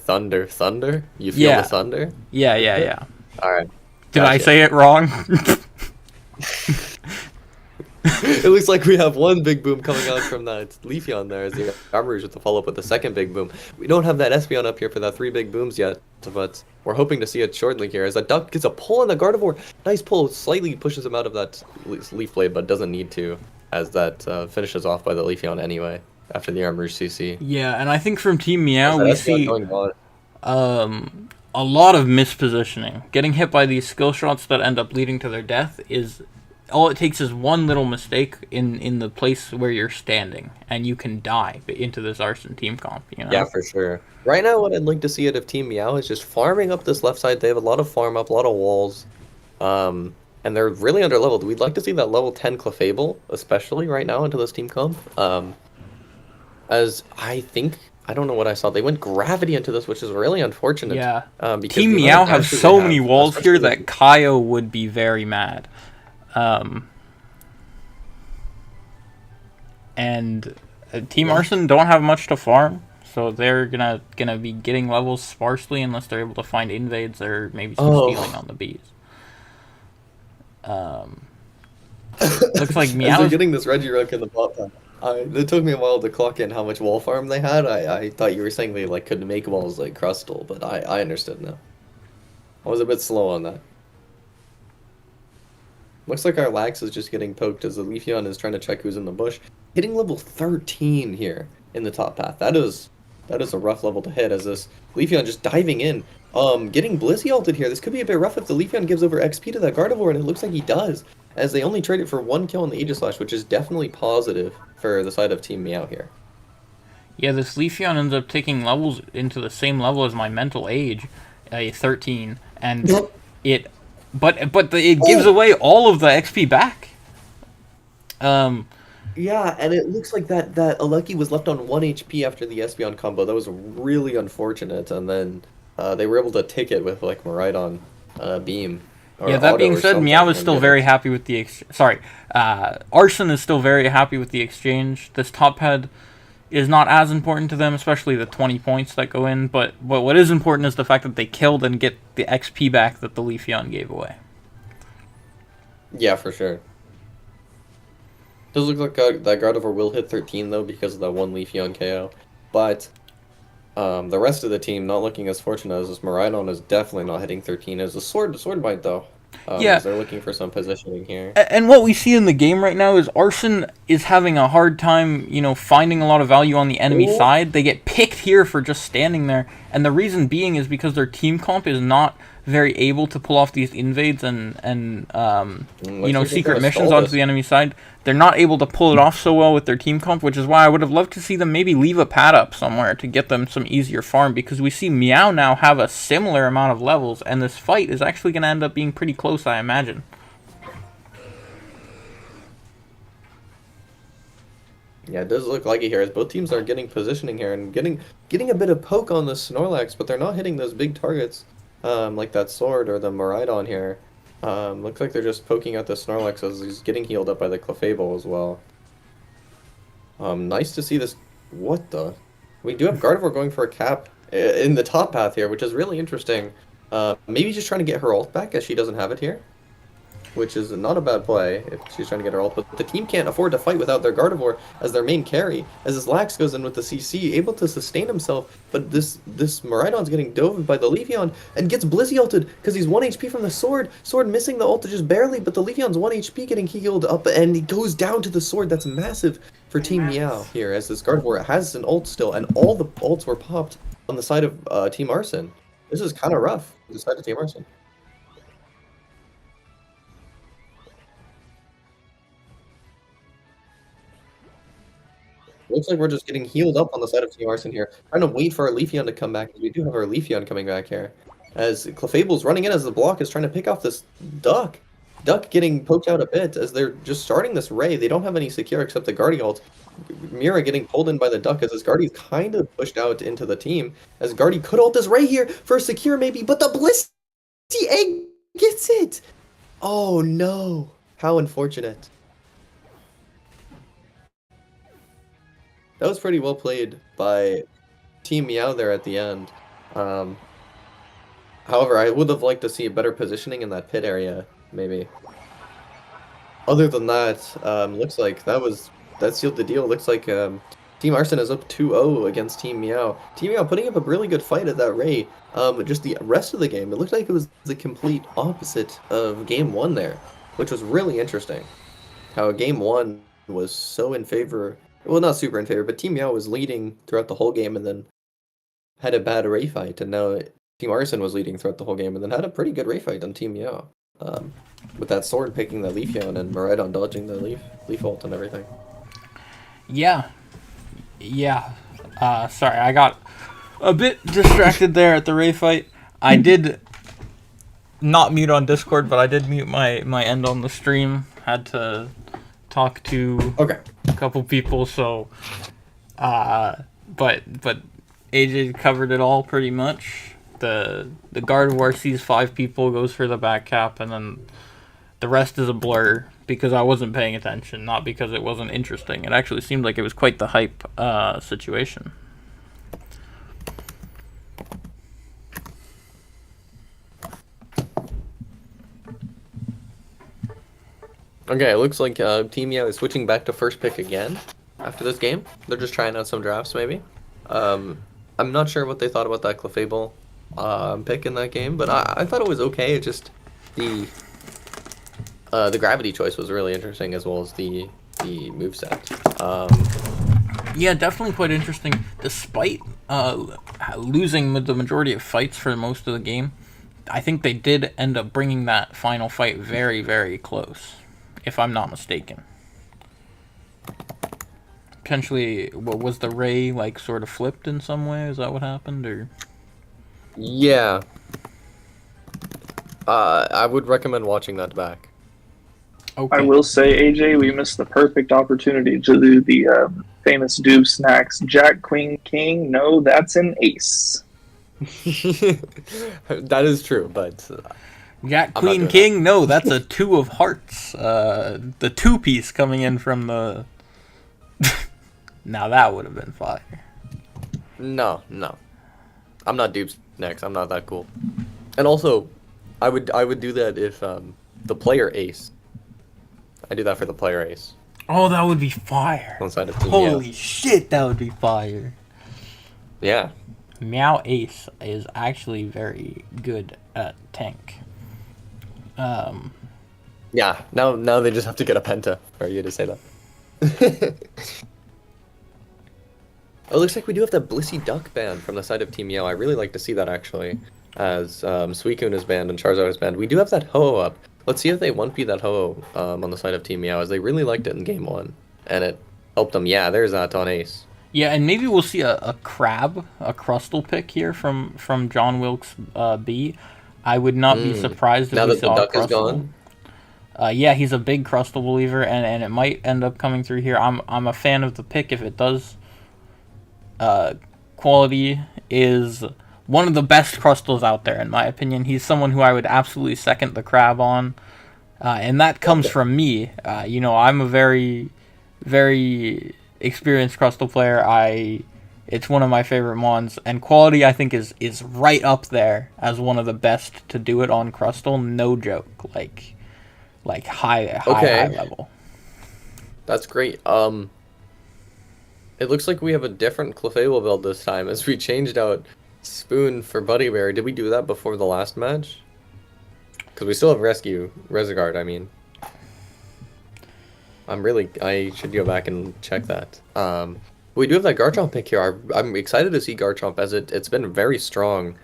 You feel the thunder? Yeah. All right. Did I say it wrong? It looks like we have one big boom coming out from that Leafeon there as the Armorers with the follow-up with the second big boom. We don't have that Espeon up here for that 3 big booms yet, but we're hoping to see it shortly here as that Duck gets a pull on the Gardevoir. Nice pull, slightly pushes him out of that Leaf Blade, but doesn't need to, as that finishes off by the Leafeon anyway after the Armorers CC. Yeah, and I think from Team MEOW we see a lot of mispositioning. Getting hit by these skill shots that end up leading to their death is... all it takes is one little mistake in the place where you're standing, and you can die into this Arson team comp, you know? Yeah, for sure. Right now, what I'd like to see out of Team MEOW is just farming up this left side. They have a lot of farm up, a lot of walls, and they're really under-leveled. We'd like to see that level 10 Clefable, especially right now, into this team comp. As I don't know what I saw. They went Gravity into this, which is really unfortunate. Yeah. Team MEOW have so many walls here that Kaio would be very mad. And Team Arson don't have much to farm, so they're gonna be getting levels sparsely unless they're able to find invades or maybe some stealing on the bees. Looks like As Meow. they're getting this Regirock in the bot path. It took me a while to clock in how much wall farm they had. I thought you were saying they like couldn't make walls like Crustle, but I understood now. I was a bit slow on that. Looks like our Lax is just getting poked as the Leafeon is trying to check who's in the bush. Hitting level 13 here in the top path. That is a rough level to hit as this Leafeon just diving in. Getting Blissey ulted here. This could be a bit rough if the Leafeon gives over XP to that Gardevoir, and it looks like he does, as they only trade it for 1 kill on the Aegislash, which is definitely positive for the side of Team Meow here. Yeah, this Leafeon ends up taking levels into the same level as my mental age, 13, and it gives away all of the XP back. Yeah, and it looks like that Alucky was left on 1 HP after the Espeon combo. That was really unfortunate, and then they were able to take it with like Miraidon Beam. Yeah, that being said, Meow is still very happy with the Arson is still very happy with the exchange. This top head is not as important to them, especially the 20 points that go in, but what is important is the fact that they killed and get the XP back that the Leafeon gave away. Yeah, for sure. Does look like that Gardevoir will hit 13 though because of that one Leafeon KO, but the rest of the team not looking as fortunate as this. Miraidon is definitely not hitting 13 as a sword bite though. Yeah, they're looking for some positioning here. And what we see in the game right now is Arson is having a hard time, finding a lot of value on the enemy side. They get picked here for just standing there, and the reason being is because their team comp is not very able to pull off these invades and secret missions onto the enemy side. They're not able to pull it off so well with their team comp, which is why I would have loved to see them maybe leave a pad up somewhere to get them some easier farm, because we see Meow now have a similar amount of levels, and this fight is actually going to end up being pretty close, I imagine. Yeah, it does look like it here, as both teams are getting positioning here and getting a bit of poke on the Snorlax, but they're not hitting those big targets like that sword or the Miraidon here. Looks like they're just poking at the Snorlax as he's getting healed up by the Clefable as well. Nice to see this. What the? We do have Gardevoir going for a cap in the top path here, which is really interesting. Maybe just trying to get her ult back as she doesn't have it here, which is not a bad play if she's trying to get her ult, but the team can't afford to fight without their Gardevoir as their main carry, as this Lax goes in with the CC, able to sustain himself, but this Miraidon's getting dove by the Leafeon and gets Blissey ulted because he's 1 HP from the Sword. Sword missing the ult just barely, but the Leafeon's 1 HP getting healed up, and he goes down to the Sword. That's massive for Team Meow here, as this Gardevoir has an ult still, and all the ults were popped on the side of Team Arson. This is kind of rough on the side of Team Arson. Looks like we're just getting healed up on the side of Team Arson here. Trying to wait for our Leafeon to come back, because we do have our Leafeon coming back here. As Clefable's running in as the block is trying to pick off this Duck. Duck getting poked out a bit as they're just starting this Ray. They don't have any secure except the Guardy ult. Mira getting pulled in by the Duck as this Guardy's kind of pushed out into the team. As Guardy could ult this Ray here for a secure maybe, but the Blissey Egg gets it! Oh no. How unfortunate. That was pretty well played by Team Meow there at the end. However, I would have liked to see a better positioning in that pit area, maybe. Other than that, looks like that sealed the deal. Looks like Team Arson is up 2-0 against Team Meow. Team Meow putting up a really good fight at that Ray. Just the rest of the game, it looked like it was the complete opposite of Game 1 there, which was really interesting. How Game 1 was so in favor. Well, not super in favor, but Team Meow was leading throughout the whole game and then had a bad Ray fight, and now Team Arson was leading throughout the whole game and then had a pretty good Ray fight on Team Meow. With that sword picking the Leafeon and Miraidon dodging the leaf ult and everything. Yeah. Sorry, I got a bit distracted there at the Ray fight. I did not mute on Discord, but I did mute my end on the stream. Had to talk to a couple people, so but AJ covered it all pretty much. The Gardevoir sees 5 people, goes for the back cap, and then the rest is a blur because I wasn't paying attention, not because it wasn't interesting. It actually seemed like it was quite the hype situation. Okay, it looks like Team MEOW is switching back to first pick again after this game. They're just trying out some drafts, maybe. I'm not sure what they thought about that Clefable pick in that game, but I thought it was okay. It just the gravity choice was really interesting, as well as the moveset. Yeah, definitely quite interesting. Despite losing the majority of fights for most of the game, I think they did end up bringing that final fight very, very close, if I'm not mistaken. Potentially, what was the Ray like sort of flipped in some way? Is that what happened, or? Yeah. I would recommend watching that back. Okay. I will say, AJ, we missed the perfect opportunity to do the famous Doob Snacks. Jack, Queen, King. No, that's an ace. That is true, but Jack, Queen, King. No, that's a 2 of hearts. The 2-piece coming in from the. Now that would have been fire. No. I'm not dupes next. I'm not that cool. And also, I would do that if the player ace. I do that for the player ace. Oh, that would be fire. On side of team, Holy shit, that would be fire. Yeah. Meow Ace is actually very good at tank. Yeah. Now they just have to get a penta for you to say that. Oh, it looks like we do have that Blissey Duck band from the side of Team Yell. I really like to see that, actually, as Suicune is banned and Charizard is banned. We do have that Ho-Oh up. Let's see if they 1P that Ho-Oh on the side of Team Meow, as they really liked it in Game 1, and it helped them. Yeah, there's that on Ace. Yeah, and maybe we'll see a Crab, a Crustle pick here from John Wilkes B. I would not be surprised if we saw Duck Crustle. Is gone. Yeah, he's a big Crustle believer, and it might end up coming through here. I'm a fan of the pick if it does. Quality is one of the best Crustles out there, in my opinion. He's someone who I would absolutely second the Crab on, and that comes from me. I'm a very, very experienced Crustle player. It's one of my favorite mons, and Quality I think is right up there as one of the best to do it on Crustle. No joke, like high level. That's great. It looks like we have a different Clefable build this time, as we changed out Spoon for Buddy Bear. Did we do that before the last match? Because we still have Zygarde, I mean. I should go back and check that. We do have that Garchomp pick here. I'm excited to see Garchomp, as it's been very strong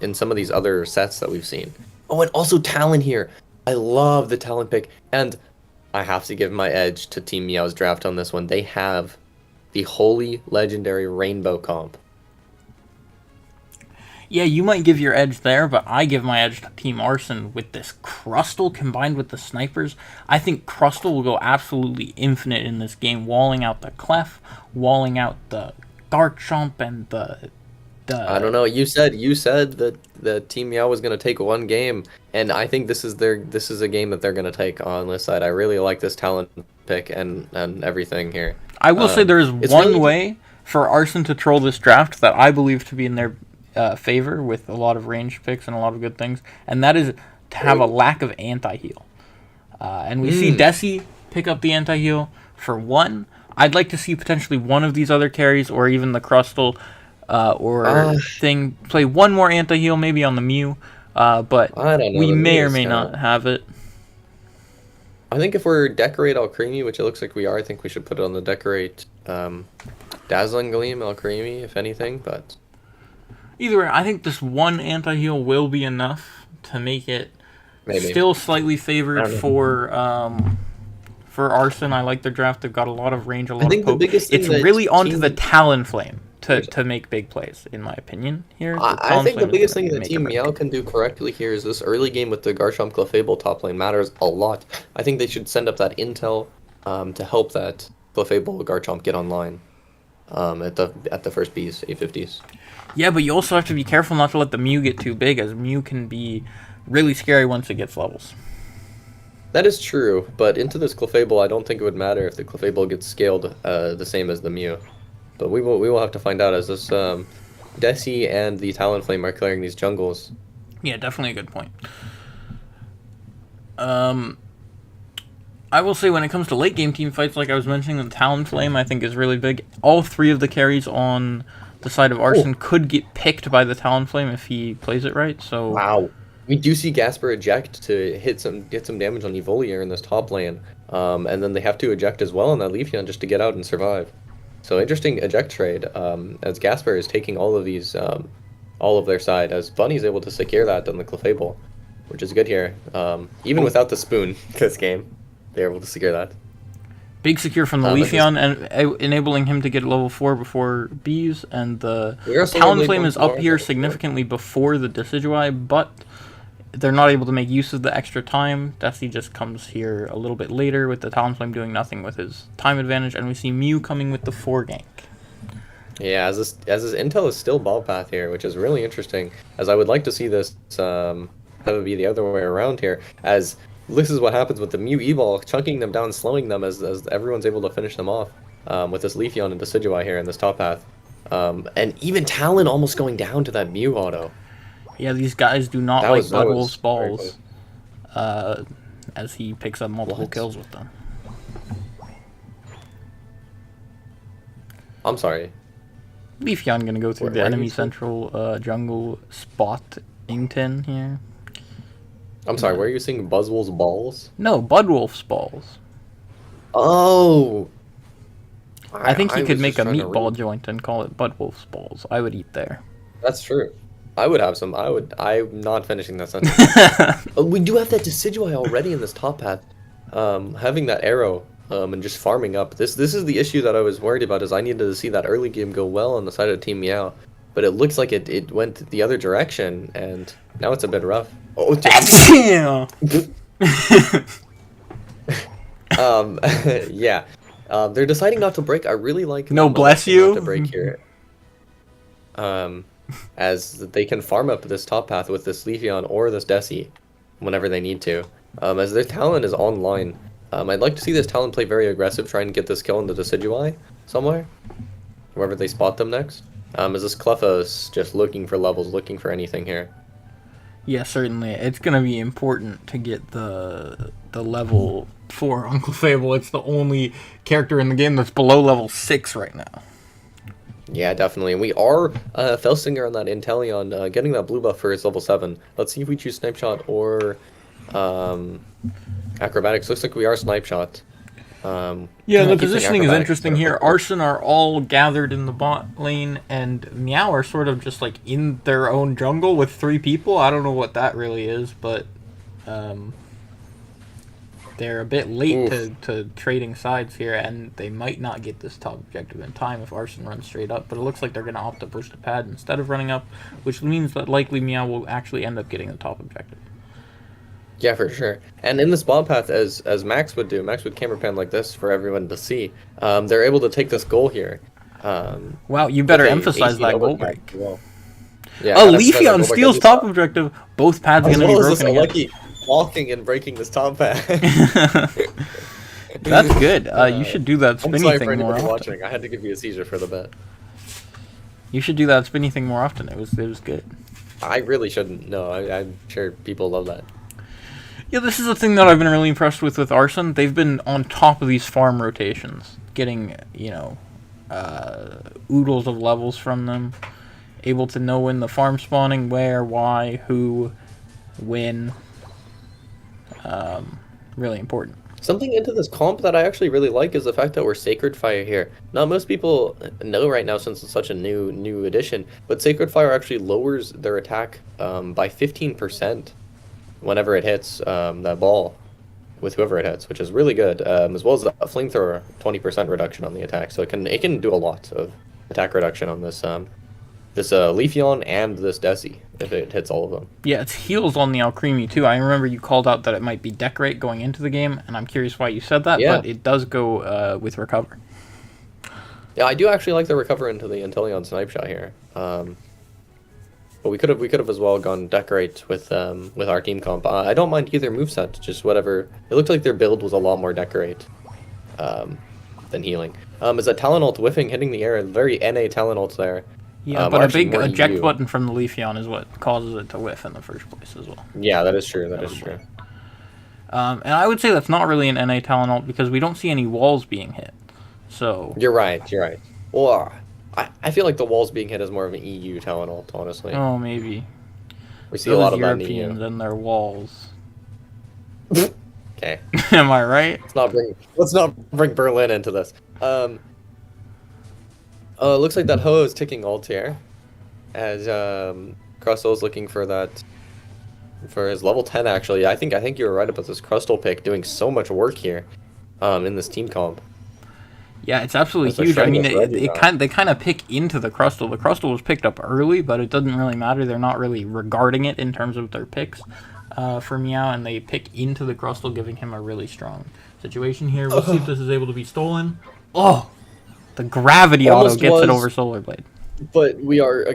in some of these other sets that we've seen. Oh, and also Talon here. I love the Talon pick, and I have to give my edge to Team Meow's draft on this one. They have the Holy Legendary Rainbow comp. Yeah, you might give your edge there, but I give my edge to Team Arson with this Crustle combined with the Snipers. I think Crustle will go absolutely infinite in this game, walling out the Clef, walling out the Garchomp, and the... I don't know. You said that the Team Meow was going to take one game, and I think this is a game that they're going to take on this side. I really like this talent pick and everything here. I will say there is one way for Arson to troll this draft that I believe to be in their favor, with a lot of range picks and a lot of good things, and that is to have a lack of anti-heal. And we see Desi pick up the anti-heal for one. I'd like to see potentially one of these other carries, or even the Crustle thing, play one more anti-heal, maybe on the Mew, but we may or may not have it. I think if we're Decorate Alcremie, which it looks like we are, I think we should put it on the Decorate Dazzling Gleam Alcremie, if anything, but... Either way, I think this one anti-heal will be enough to make it still slightly favored for Arson. I like their draft. They've got a lot of range, a lot of poke. It's really onto the Talonflame to make big plays, in my opinion. Here, I think the biggest thing that Team Meow can do correctly here is this early game with the Garchomp Clefable top lane matters a lot. I think they should send up that intel to help that Clefable Garchomp get online at the first Bs, 850s. Yeah, but you also have to be careful not to let the Mew get too big, as Mew can be really scary once it gets levels. That is true, but into this Clefable, I don't think it would matter if the Clefable gets scaled the same as the Mew. But we will have to find out, as this Desi and the Talonflame are clearing these jungles. Yeah, definitely a good point. I will say when it comes to late game team fights, like I was mentioning, the Talonflame I think is really big. All 3 of the carries on the side of Arson could get picked by the Talonflame if he plays it right. So wow, we do see Gasper eject to get some damage on Evolier in this top lane, and then they have to eject as well on that Leafeon just to get out and survive. So interesting eject trade, as Gasper is taking all of these, all of their side, as Bunny's able to secure that on the Clefable, which is good here. Even without the spoon this game, they're able to secure that. Big secure from the Leafeon, and enabling him to get level 4 before Bees, and the Talonflame is up here significantly before the Decidueye, but they're not able to make use of the extra time. Desi just comes here a little bit later with the Talonflame doing nothing with his time advantage, and we see Mew coming with the 4 gank. Yeah, as his intel is still ball path here, which is really interesting, as I would like to see this have it be the other way around here, as this is what happens with the Mew E-Ball, chunking them down, slowing them as everyone's able to finish them off with this Leafeon and Decidueye here in this top path. And even Talon almost going down to that Mew auto. Yeah, these guys do not like Budwolf's balls, as he picks up multiple kills with them. I'm sorry. Leafeon gonna go through the enemy central jungle spot Ington here. I'm sorry, where are you seeing Buzzwolf's balls? No, Budwolf's balls. Oh! I think he could make a meatball joint and call it Budwolf's balls. I would eat there. That's true. I would have some. I'm not finishing that sentence. We do have that Decidueye already in this top path. Having that arrow and just farming up. This is the issue that I was worried about, is I needed to see that early game go well on the side of Team Meow. But it looks like it went the other direction, and now it's a bit rough. Oh, damn! Yeah. They're deciding not to break. I really like no bless you not to break here. As they can farm up this top path with this Leafeon or this Desi whenever they need to. As their Talon is online, I'd like to see this Talon play very aggressive, trying to get this kill into the Decidueye somewhere, wherever they spot them next. As this Cleffa is just looking for levels, looking for anything here. Yeah, certainly. It's going to be important to get the level 4 on Clefable. It's the only character in the game that's below level 6 right now. Yeah, definitely. And we are Felsinger on that Inteleon, getting that blue buff for his level 7. Let's see if we choose Snipe Shot or Acrobatics. Looks like we are Snipe Shot. Yeah, the positioning is interesting here. Arson are all gathered in the bot lane, and Meow are sort of just like in their own jungle with 3 people. I don't know what that really is, but they're a bit late to trading sides here, and they might not get this top objective in time if Arson runs straight up, but it looks like they're going to opt to push the pad instead of running up, which means that likely Meow will actually end up getting the top objective. Yeah, for sure. And in this bot path, as Max would do, Max would camera pan like this for everyone to see, they're able to take this goal here. Wow, you better emphasize that goal break. Well. Yeah, Leafeon steals top objective. Both pads going to be broken again. Lucky walking and breaking this top pad. That's good. You should do that spinny thing thing more often. Watching. I had to give you a seizure for the bet. You should do that spinny thing more often. It was good. I really shouldn't. No, I'm sure people love that. Yeah, this is the thing that I've been really impressed with Arson. They've been on top of these farm rotations, getting, oodles of levels from them, able to know when the farm spawning, where, why, who, when. Really important. Something into this comp that I actually really like is the fact that we're Sacred Fire here. Not most people know right now, since it's such a new addition, but Sacred Fire actually lowers their attack by 15% whenever it hits that ball with whoever it hits, which is really good, as well as a flamethrower 20% reduction on the attack. So it can do a lot of attack reduction on this Leafeon and this Desi if it hits all of them. Yeah, it's heals on the Alcremie too. I remember you called out that it might be Decorate going into the game, and I'm curious why you said that, but it does go with Recover. Yeah, I do actually like the Recover into the Inteleon Snipe Shot here. But we could have as well gone Decorate with our team comp. I don't mind either moveset, just whatever. It looked like their build was a lot more Decorate than healing. Is that Talon ult whiffing, hitting the air, very NA Talon ult there. Yeah, but a big eject button from the Leafeon is what causes it to whiff in the first place as well. Yeah, that is true. That is true. And I would say that's not really an NA talent ult because we don't see any walls being hit. So You're right. Well, I feel like the walls being hit is more of an EU talent ult, honestly. oh, maybe We see those a lot of that in the Europeans EU. and their walls. Okay. Am I right? Let's not bring Berlin into this. Looks like that Ho is ticking ult here, as Crustal's looking for that for his level 10. Actually, I think you were right about this Crustal pick doing so much work here, in this team comp. Yeah, it's absolutely That's a huge. I mean, shameless Reggie they kind of pick into the Crustal. The Crustal was picked up early, but it doesn't really matter. They're not really regarding it in terms of their picks for Meow, and they pick into the Crustal, giving him a really strong situation here. We'll see if this is able to be stolen. Oh, the gravity Almost auto gets it was. over Solar Blade. But we are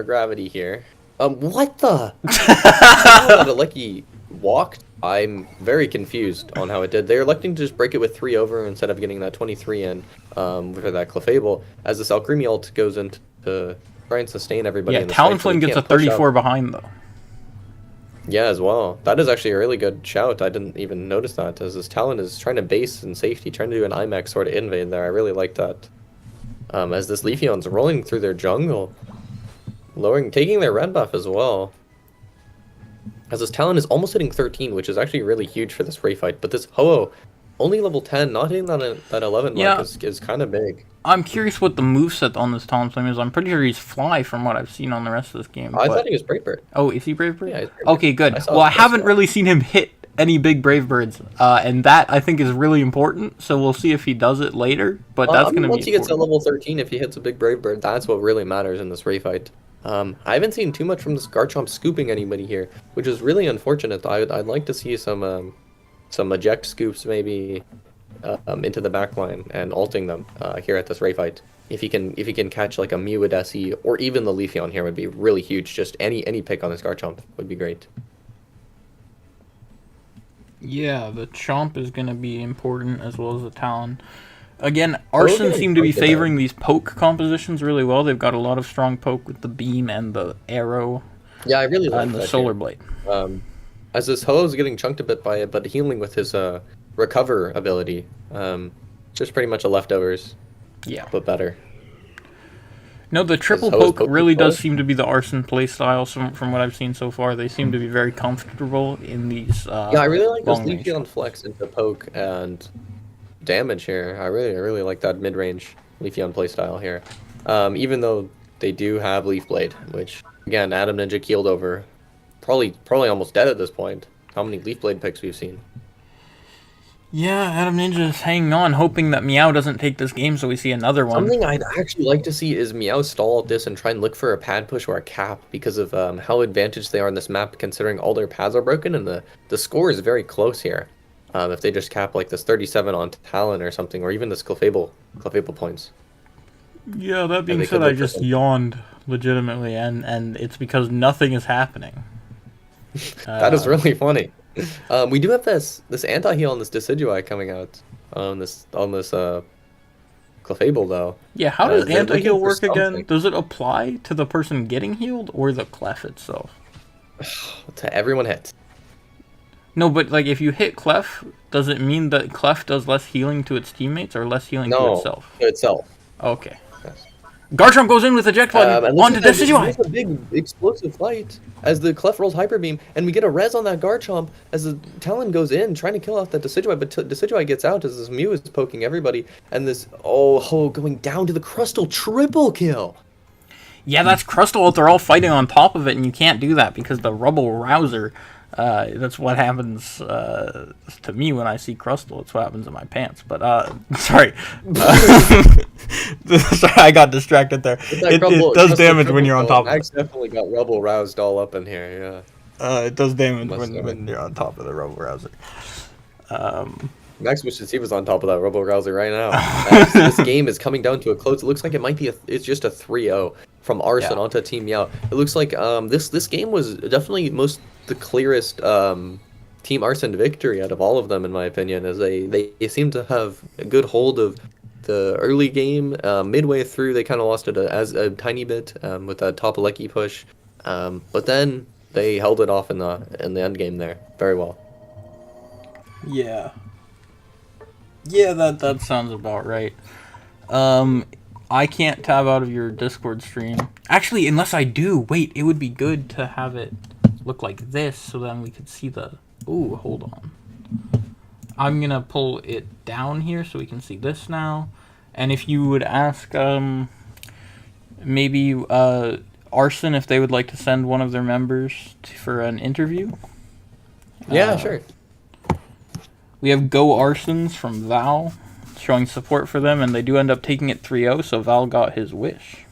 gravity here. What the? How that Alecki walked? I'm very confused on how it did. They're electing to just break it with 3 over instead of getting that 23 in for that Clefable. As this Alcremie ult goes in to try and sustain everybody. Yeah, in the fight, so Talonflame they gets a can't push 34 out. behind, though. Yeah, as well. That is actually a really good shout. I didn't even notice that, as this Talon is trying to base in safety, trying to do an IMAX sort of invade there. I really like that. As this Leafeon's rolling through their jungle, taking their red buff as well. As this Talon is almost hitting 13, which is actually really huge for this Ray fight. But this Ho-Oh, only level 10, not hitting that 11 mark is kind of big. I'm curious what the moveset on this Talonflame is. I'm pretty sure he's Fly from what I've seen on the rest of this game. I thought he was Brave Bird. Oh, is he Brave Bird? Yeah, he's Brave Okay, Bird. good. Well, I haven't really seen him hit any big Brave Birds, and that I think is really important. So we'll see if he does it later. But that's going to be once he gets to important. level 13, if he hits a big Brave Bird, that's what really matters in this Ray fight. I haven't seen too much from this Garchomp scooping anybody here, which is really unfortunate. I'd like to see some eject scoops maybe into the backline and ulting them here at this Ray fight. If he can catch like a MEOW Desi or even the Leafeon here would be really huge. Just any pick on this Garchomp would be great. Yeah, the Chomp is going to be important as well as the Talon. Again, Arson seem to be favoring these poke compositions really well. They've got a lot of strong poke with the beam and the arrow. Yeah, I really like and the that Solar here. Blade. As this Ho is getting chunked a bit by it, but healing with his recover ability. Just pretty much a leftovers, Yeah. but better. No, the triple Ho is poke really poke? does seem to be the Arson playstyle from what I've seen so far. They seem to be very comfortable in these Yeah, I really like this long range. Leafeon flex into poke and damage here. I really like that mid-range Leafeon playstyle here. Even though they do have Leaf Blade, which again Adam Ninja keeled over, probably almost dead at this point. How many Leaf Blade picks we've seen? Yeah, Adam Ninja is hanging on, hoping that Meow doesn't take this game so we see another one. Something I'd actually like to see is Meow stall this and try and look for a pad push or a cap because of how advantaged they are in this map, considering all their pads are broken and the score is very close here. If they just cap like this 37 on Talon or something, or even this Clefable points. Yeah, that being they said, could I look for just some- yawned legitimately, and it's because nothing is happening. That is really funny. We do have this anti-heal on this Decidueye coming out on this Clefable though. Yeah, how does they're anti-heal looking for work again? something. Does it apply to the person getting healed or the Clef itself? To everyone hit. No, but like if you hit Clef, does it mean that Clef does less healing to its teammates or less healing to No, itself? to itself. Okay. Yes. Garchomp goes in with eject button And onto this is Decidueye. a big explosive fight as the Clef rolls Hyper Beam, and we get a res on that Garchomp as the Talon goes in trying to kill off that Decidueye, but Decidueye gets out as this Mew is poking everybody, and this Ho going down to the Crustal triple kill. Yeah, that's Crustal. They're all fighting on top of it, and you can't do that because the Rubble Rouser. That's what happens to me when I see Crustal. It's what happens in my pants. But sorry, sorry, I got distracted there. It does damage when you're on top of Max it. definitely got Rebel roused all up in here. Yeah. It does damage Must have when you're on top of the Rubble Rouser. Max wishes he was on top of that Robo Rouser right now. As this game is coming down to a close. It looks like it might be it's just a 3-0 from Arson onto Team Meow. It looks like this game was definitely the clearest Team Arson victory out of all of them, in my opinion, as they seem to have a good hold of the early game. Midway through, they kind of lost it a tiny bit with that top Alecki push, but then they held it off in the end game there very well. Yeah. Yeah, that sounds about right. I can't tab out of your Discord stream. Actually, unless I do. Wait, it would be good to have it look like this so then we could see the... Ooh, hold on. I'm gonna pull it down here so we can see this now. And if you would ask, maybe, Arson if they would like to send one of their members for an interview. Yeah, sure. We have Go Arsons from Val showing support for them, and they do end up taking it 3-0, so Val got his wish.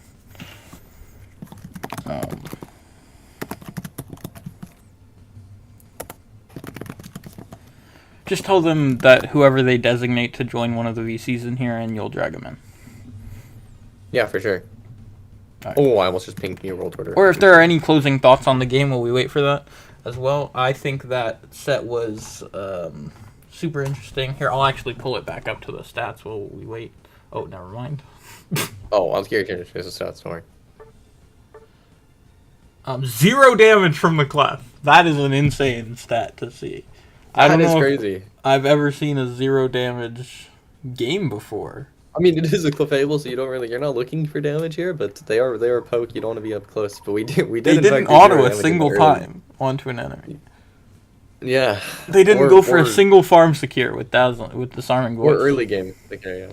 Just tell them that whoever they designate to join one of the VCs in here, and you'll drag them in. Yeah, for sure. Right. Oh, I almost just pinged your world order. Or if there are any closing thoughts on the game while we wait for that as well. I think that set was super interesting. Here, I'll actually pull it back up to the stats while we wait. Oh, never mind. Oh, I'll hear the stats, don't worry. 0 damage from the clef. That is an insane stat to see. I don't know crazy. If I've ever seen a 0 damage game before. I mean, it is a Clefable, so you're not looking for damage here, but they are poke. You don't want to be up close, but we did. They didn't auto a single time onto an enemy. Yeah. They didn't go for a single farm secure with disarming voice. Or early game secure, yeah.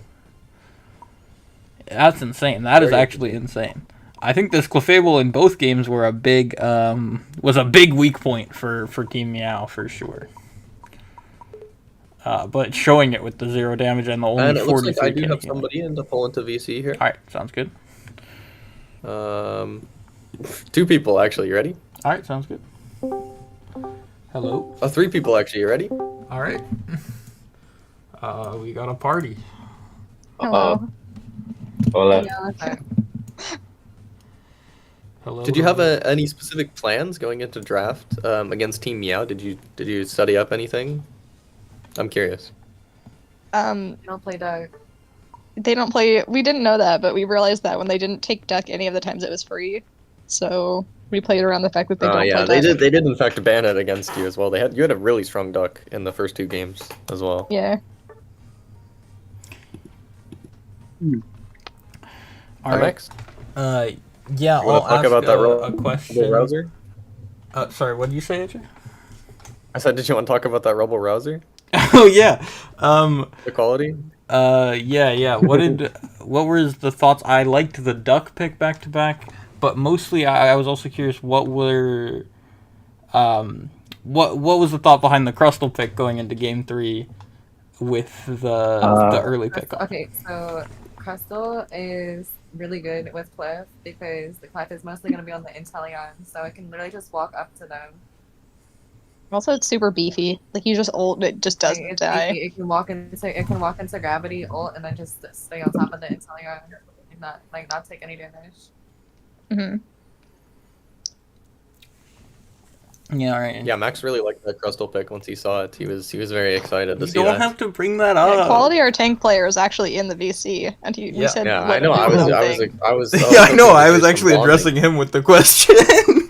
That's insane. That is actually insane. I think this Clefable in both games were was a big weak point for Team MEOW for sure. But showing it with the 0 damage and the only 43 and it looks like I do have healing. somebody in to pull into VC here. Alright, sounds good. 2 people, actually. You ready? Alright, sounds good. Hello? 3 people, actually. You ready? Alright. We got a party. Hello. Hola. Hello. Did you have any specific plans going into draft against Team MEOW? Did you study up anything? I'm curious. They don't play Duck. They don't play. We didn't know that, but we realized that when they didn't take Duck any of the times it was free. So we played around the fact that they don't yeah, play Duck. they did in fact ban it against you as well. You had a really strong Duck in the first 2 games as well. Yeah. All right. MX? Yeah, You want to talk about that a question. Rouser? Sorry, what did you say, AJ? I said, did you want to talk about that Rebel Rouser? Oh yeah. The quality? Yeah. What was the thoughts? I liked the Duck pick back to back, but mostly I was also curious what was the thought behind the Crustal pick going into game 3 with the early pick. Okay, so Crustal is really good with Clef because the Clef is mostly going to be on the Inteleon, so I can literally just walk up to them. Also, it's super beefy. Like you just ult, it just doesn't It's die. easy. It can walk into gravity, ult, and then just stay on top of the Inteleon and not take any damage. Mm-hmm. Yeah, right. Yeah, Max really liked that Crustal pick once he saw it. He was very excited to You see that. don't have to bring that up. Quality, our tank player, is actually in the VC, and he said, Yeah, what I know. a I beautiful was. thing. Yeah, I know. I was actually addressing him with the question.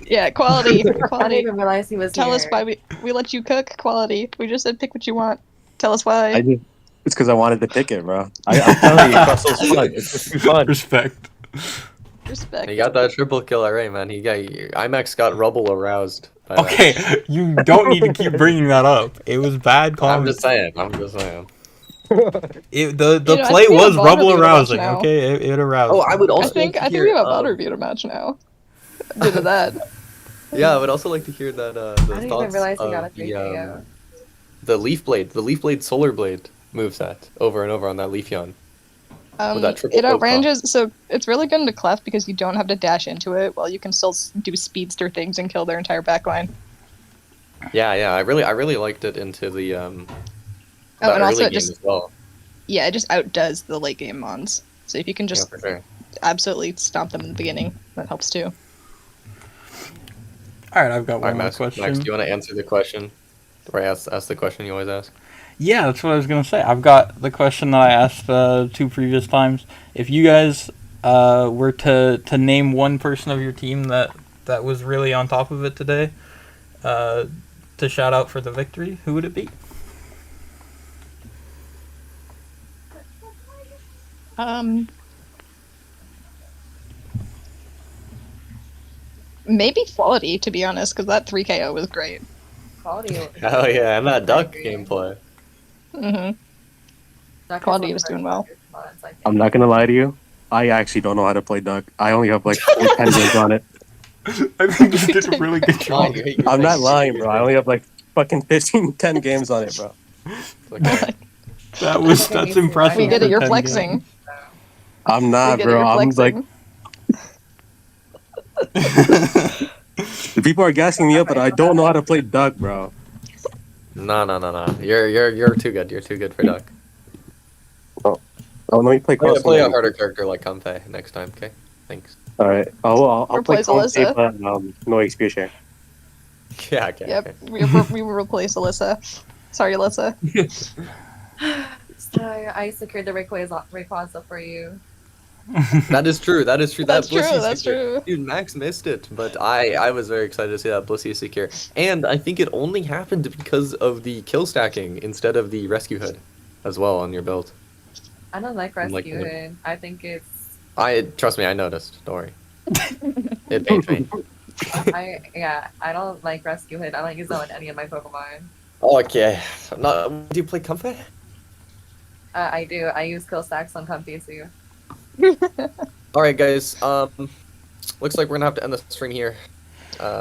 Yeah, quality, I didn't quality. even realize he was Tell here. us why we let you cook. Quality. We just said pick what you want. Tell us why. It's because I wanted to pick it, bro. I'm telling you, Crustal's fun. It's just too fun. Respect. Respect. He got that triple kill alright, man. IMAX got Rubble aroused. by that. Okay, you don't need to keep bringing that up. It was bad I'm comment. just saying. The I play think we have was Valder rubble beat him arousing. now. Okay, it aroused. Oh, I would I also think like to we hear, have a Valder Buter match now. Due to that. Yeah, I would also like to hear that I the didn't even thoughts realize he of got a 3 KO. the Leaf Blade Solar Blade moveset over and over on that Leafeon. With that triple It poke outranges, so it's really good into Clef because you don't have to dash into it, while you can still do speedster things and kill their entire backline. Yeah, I really liked it into the and early also it game just as well. Yeah, it just outdoes the late game mons. So if you can just Yeah, for sure. absolutely stomp them in the beginning, that helps too. All right, I've got All right, one more Max, question. do you want to answer the question? Or ask the question you always ask? Yeah, that's what I was gonna say. I've got the question that I asked 2 previous times. If you guys were to name one person of your team that was really on top of it today, to shout out for the victory, who would it be? Maybe quality, to be honest, because that 3 KO was great. Quality. Oh yeah, and that duck gameplay. Quality was doing well. I'm not gonna lie to you. I actually don't know how to play duck. I only have like 10 games on it. I think you did a really good job. I'm not lying, bro. I only have like fucking 10 games on it, bro. Okay. That's impressive. We get it, for you're 10 flexing. games. I'm not, We get it, bro. you're I'm like, flexing. the people are gassing me up, but I don't know how to play duck, bro. No. You're too good. You're too good for duck. Oh, let me play cross. Play a harder character like Comfey next time, okay? Thanks. All right. I'll play Replace Alyssa. but no XP share. Yeah, okay. Yep, Okay. we will replace Alyssa. Sorry, Alyssa. So I secured the Rayquaza for you. That is true. That's true, that's true. Dude, Max missed it, but I was very excited to see that Blissey secure. And I think it only happened because of the kill stacking instead of the rescue hood as well on your build. I don't like I'm like Rescue Hood. I think it's... Trust me, I noticed. Don't worry. It pains me. I don't like Rescue Hood. I don't use that on any of my Pokemon. Okay. Do you play Comfey? I do. I use Kill Stacks on Comfy too. Alright guys, looks like we're gonna have to end the stream here.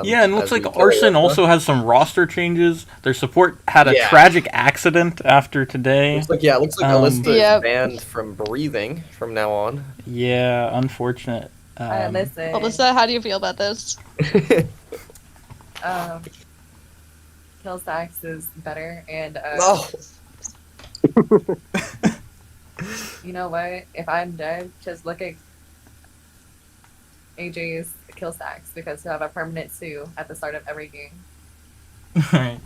Yeah, and looks as like we kill Arson Alyssa. also has some roster changes. Their support had a Yeah. tragic accident after today. Looks like Alyssa Yep. is banned from breathing from now on. Yeah, unfortunate. Listen. Alyssa, how do you feel about this? Kill Stacks is better, and Oh. you know what? If I'm dead, just look at AJ's Kill Stacks, because he'll have a permanent 2 at the start of every game. Alright.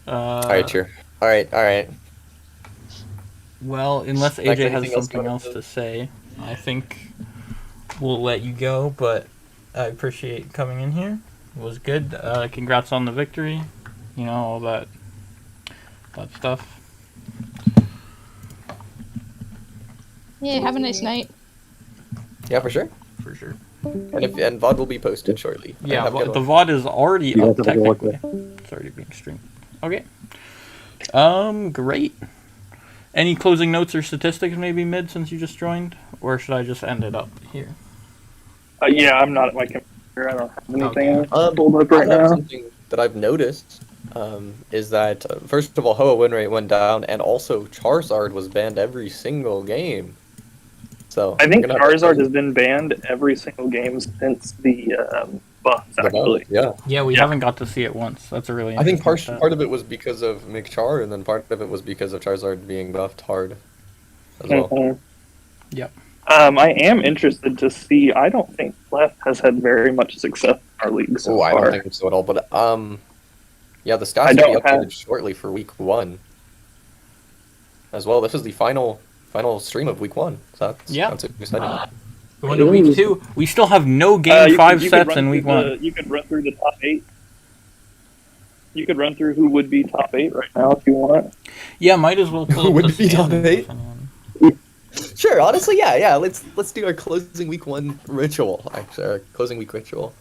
Alright, sure. Alright. Well, unless Max, AJ has anything else something you wanna else do? to say, I think we'll let you go, but I appreciate coming in here. It was good. Congrats on the victory. You know, all that stuff. Yeah, have a nice night. Yeah, for sure. For sure. And VOD will be posted shortly. Yeah, Have a good the one. VOD is already You up guys have a good one. technically. It's already being streamed. Okay. Great. Any closing notes or statistics maybe mid since you just joined? Or should I just end it up here? Yeah, I'm not at my computer. I don't have anything Okay. pulled up I right have now. something that I've noticed is that, first of all, Hoa win rate went down, and also Charizard was banned every single game. So I think we're gonna have to- Charizard has been banned every single game since the buffs, the ball, actually. Yeah. Yeah, we Yeah. haven't got to see it once. That's a really I think interesting stat. part of it was because of McChar, and then part of it was because of Charizard being buffed hard as well. Mhm. Yep. I am interested to see. I don't think Clef has had very much success in our league so Oh, I far. don't think so at all. But yeah, the I stats will be don't updated have- shortly for week 1 as well. This is the final stream of week 1. So that's exciting. Going to week 2. We still have no game You 5 could sets run in week through 1. You could run through the top 8. You could run through who would be top 8 right now if you want. Yeah, might as well pull Who up would the be top standings 8? if anyone- Sure, honestly, yeah. Let's do our closing week 1 ritual. Actually, our closing week ritual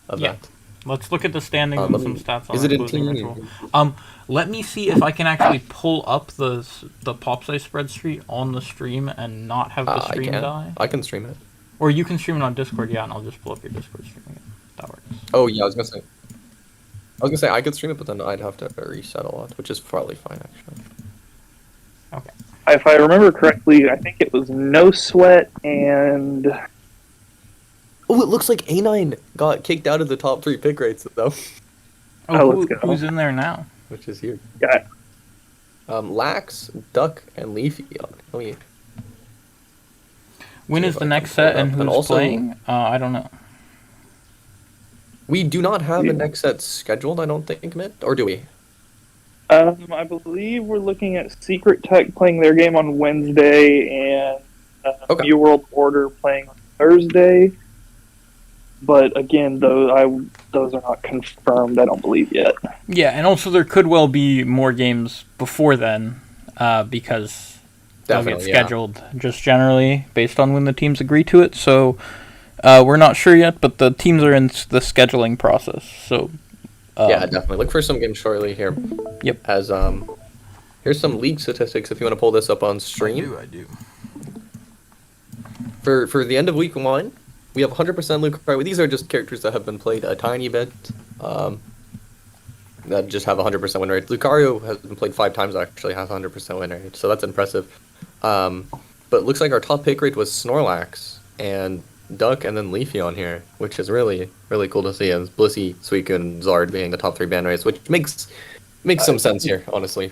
of Yeah. that. Let's look at the standings let and some me- stats on is our it in closing team? ritual. Let me see if I can actually pull up the pop size spreadsheet on the stream and not have the stream die. I can stream it. Or you can stream it on Discord, yeah, and I'll just pull up your Discord stream again. That works. Oh yeah, I was gonna say I could stream it, but then I'd have to reset a lot, which is probably fine actually. Okay. If I remember correctly, I think it was No Sweat and Oh, it looks like A9 got kicked out of the top 3 pick rates though, Oh, let's go. Who's in there now? which is huge. yeah, Lax, Duck, and Leafy. Let me. When See is if the I next can pull it set and up. who's And also- playing? I don't know. We do not have Yeah. a next set scheduled, I don't think, Mitt, or do we? I believe we're looking at Secret Tech playing their game on Wednesday and Okay. New World Order playing on Thursday. But again, those are not confirmed. I don't believe yet. Yeah, and also there could well be more games before then, because they'll get Definitely, yeah. scheduled, just generally based on when the teams agree to it. So we're not sure yet, but the teams are in the scheduling process. So Yeah, definitely. Look for some games shortly here. Yep. As here's some league statistics if you want to pull this up on stream. I do. For the end of week 1, we have 100% Lucario. These are just characters that have been played a tiny bit. That just have 100% win rate. Lucario has been played 5 times, actually has 100% win rate, so that's impressive. But it looks like our top pick rate was Snorlax and Duck and then Leafy on here, which is really, really cool to see. And Blissey, Suicune, and Zard being the top 3 ban rates, which makes some sense here, honestly.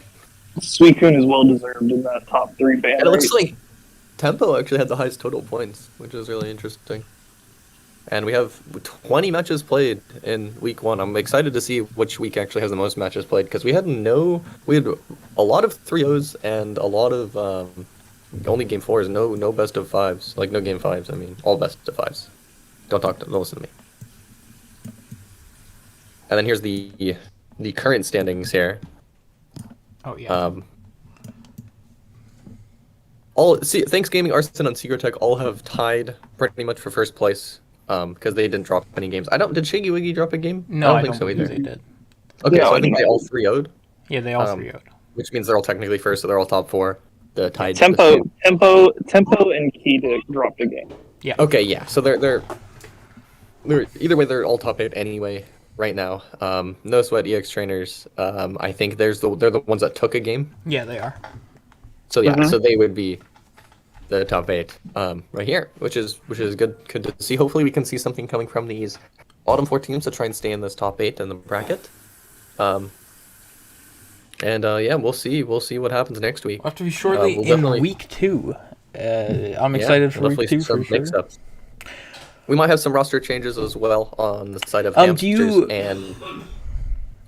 Suicune is well deserved in that top 3 ban. And it looks like Tempo actually had the highest total points, which is really interesting. And we have 20 matches played in week 1. I'm excited to see which week actually has the most matches played, because we had a lot of 3-0s and a lot of only game 4s, no best of 5s, like no game 5s. I mean, all best of 5s. Don't listen to me. And then here's the current standings here. Oh yeah. Thanks Gaming, Arson, and Secret Tech all have tied pretty much for first place. Because they didn't drop any games. Did Shiggy Wiggy drop a game? No, I don't think so either. They did. Okay, Yeah, so I think they all 3-0'd. Yeah, they all 3-0'd. Which means they're all technically first, so they're all top 4. The tied. Tempo, and Keydick dropped a game. Yeah. Okay, yeah. So they're either way, they're all top 8 anyway right now. No Sweat, EX Trainers. I think they're the ones that took a game. Yeah, they are. So yeah, so they would be the top 8 right here, which is good to see. Hopefully we can see something coming from these bottom 4 teams to try and stay in this top 8 in the bracket. Yeah, we'll see what happens next week. We'll have to be shortly in week 2. I'm excited for week 2 for sure. Mix-ups. We might have some roster changes as well on the side of hamsters and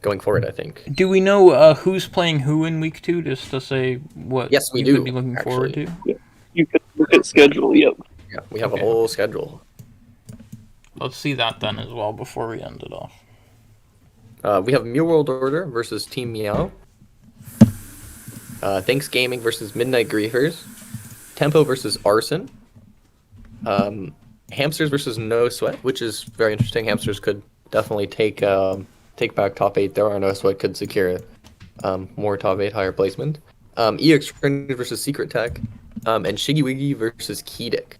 going forward, I think. Do we know who's playing who in week 2, just to say what yes, we you do, could be looking forward to? Yeah. You could look at schedule, yep. Yeah, we have a whole schedule. Let's see that then as well before we end it off. We have MEOW World Order versus Team MEOW. Thanks Gaming versus Midnight Griefers. Tempo versus Arson. Hamsters versus No Sweat, which is very interesting. Hamsters could definitely take back top 8. There are No Sweat could secure more top 8 higher placement. EX Trainers versus Secret Tech. And Shiggy Wiggy versus Keydick.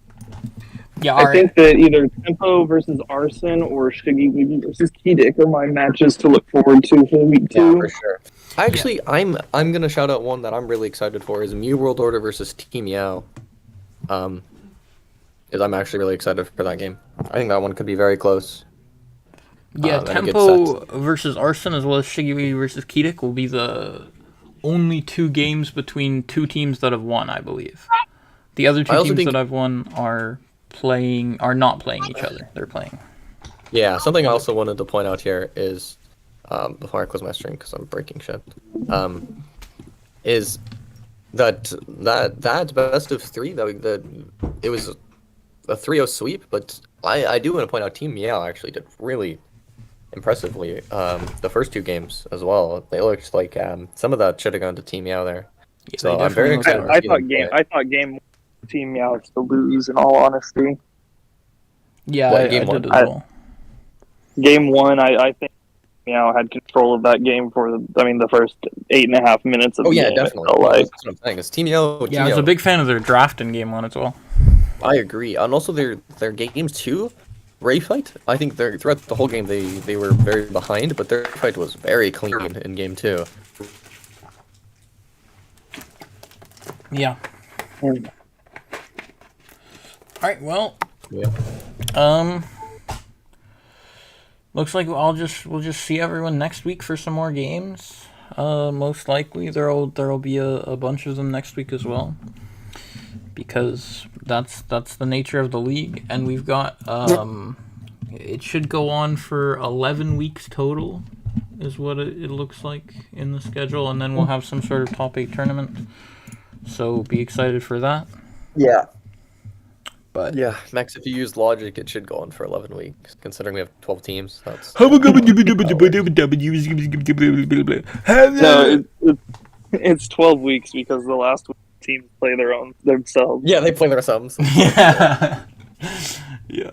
Yeah, I think that either Tempo versus Arson or Shiggy Wiggy versus Keydick are my matches to look forward to for week 2. Yeah, for sure. Actually, I'm gonna shout out one that I'm really excited for is MEOW World Order versus Team MEOW. Is I'm actually really excited for that game. I think that one could be very close. Yeah, Tempo versus Arson as well as Shiggy Wiggy versus Keydick will be the only 2 games between 2 teams that have won, I believe. The other 2 teams that I've won are not playing each other. They're playing. Yeah, something I also wanted to point out here is, before I close my stream because I'm breaking shit, is that best of 3 that it was a 3-0 sweep, but I do want to point out Team MEOW actually did really impressively the first 2 games as well. They looked like some of that should have gone to Team MEOW there. Yeah, so I'm very excited. I thought game Team MEOW was to lose, in all honesty. Yeah, I did as well. Game 1, I think MEOW had control of that game for the first 8.5 minutes of the game. Definitely. Like. That's what I'm saying. It's Team MEOW. Yeah, I was a big fan of their draft in game 1 as well. I agree, and also their games too. Ray fight, I think throughout the whole game they were very behind, but their fight was very clean in game 2. Yeah. All right. Well. Yeah. Looks like we'll just see everyone next week for some more games. Most likely there'll be a bunch of them next week as well, because that's the nature of the league, and we've got it should go on for 11 weeks total, is what it looks like in the schedule, and then we'll have some sort of top 8 tournament. So be excited for that. Yeah. But yeah, Max, if you use logic, it should go on for 11 weeks, considering we have 12 teams. That's No, it's 12 weeks because the last week teams play themselves. Yeah, they play their sums. Yeah. Yeah.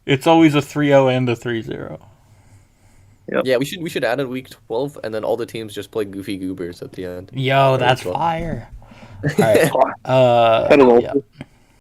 It's always a 3-0 and a 3-0. Yep. Yeah, we should add a week 12, and then all the teams just play Goofy Goobers at the end. Yo, that's Well. fire. All right. Kind of Yeah.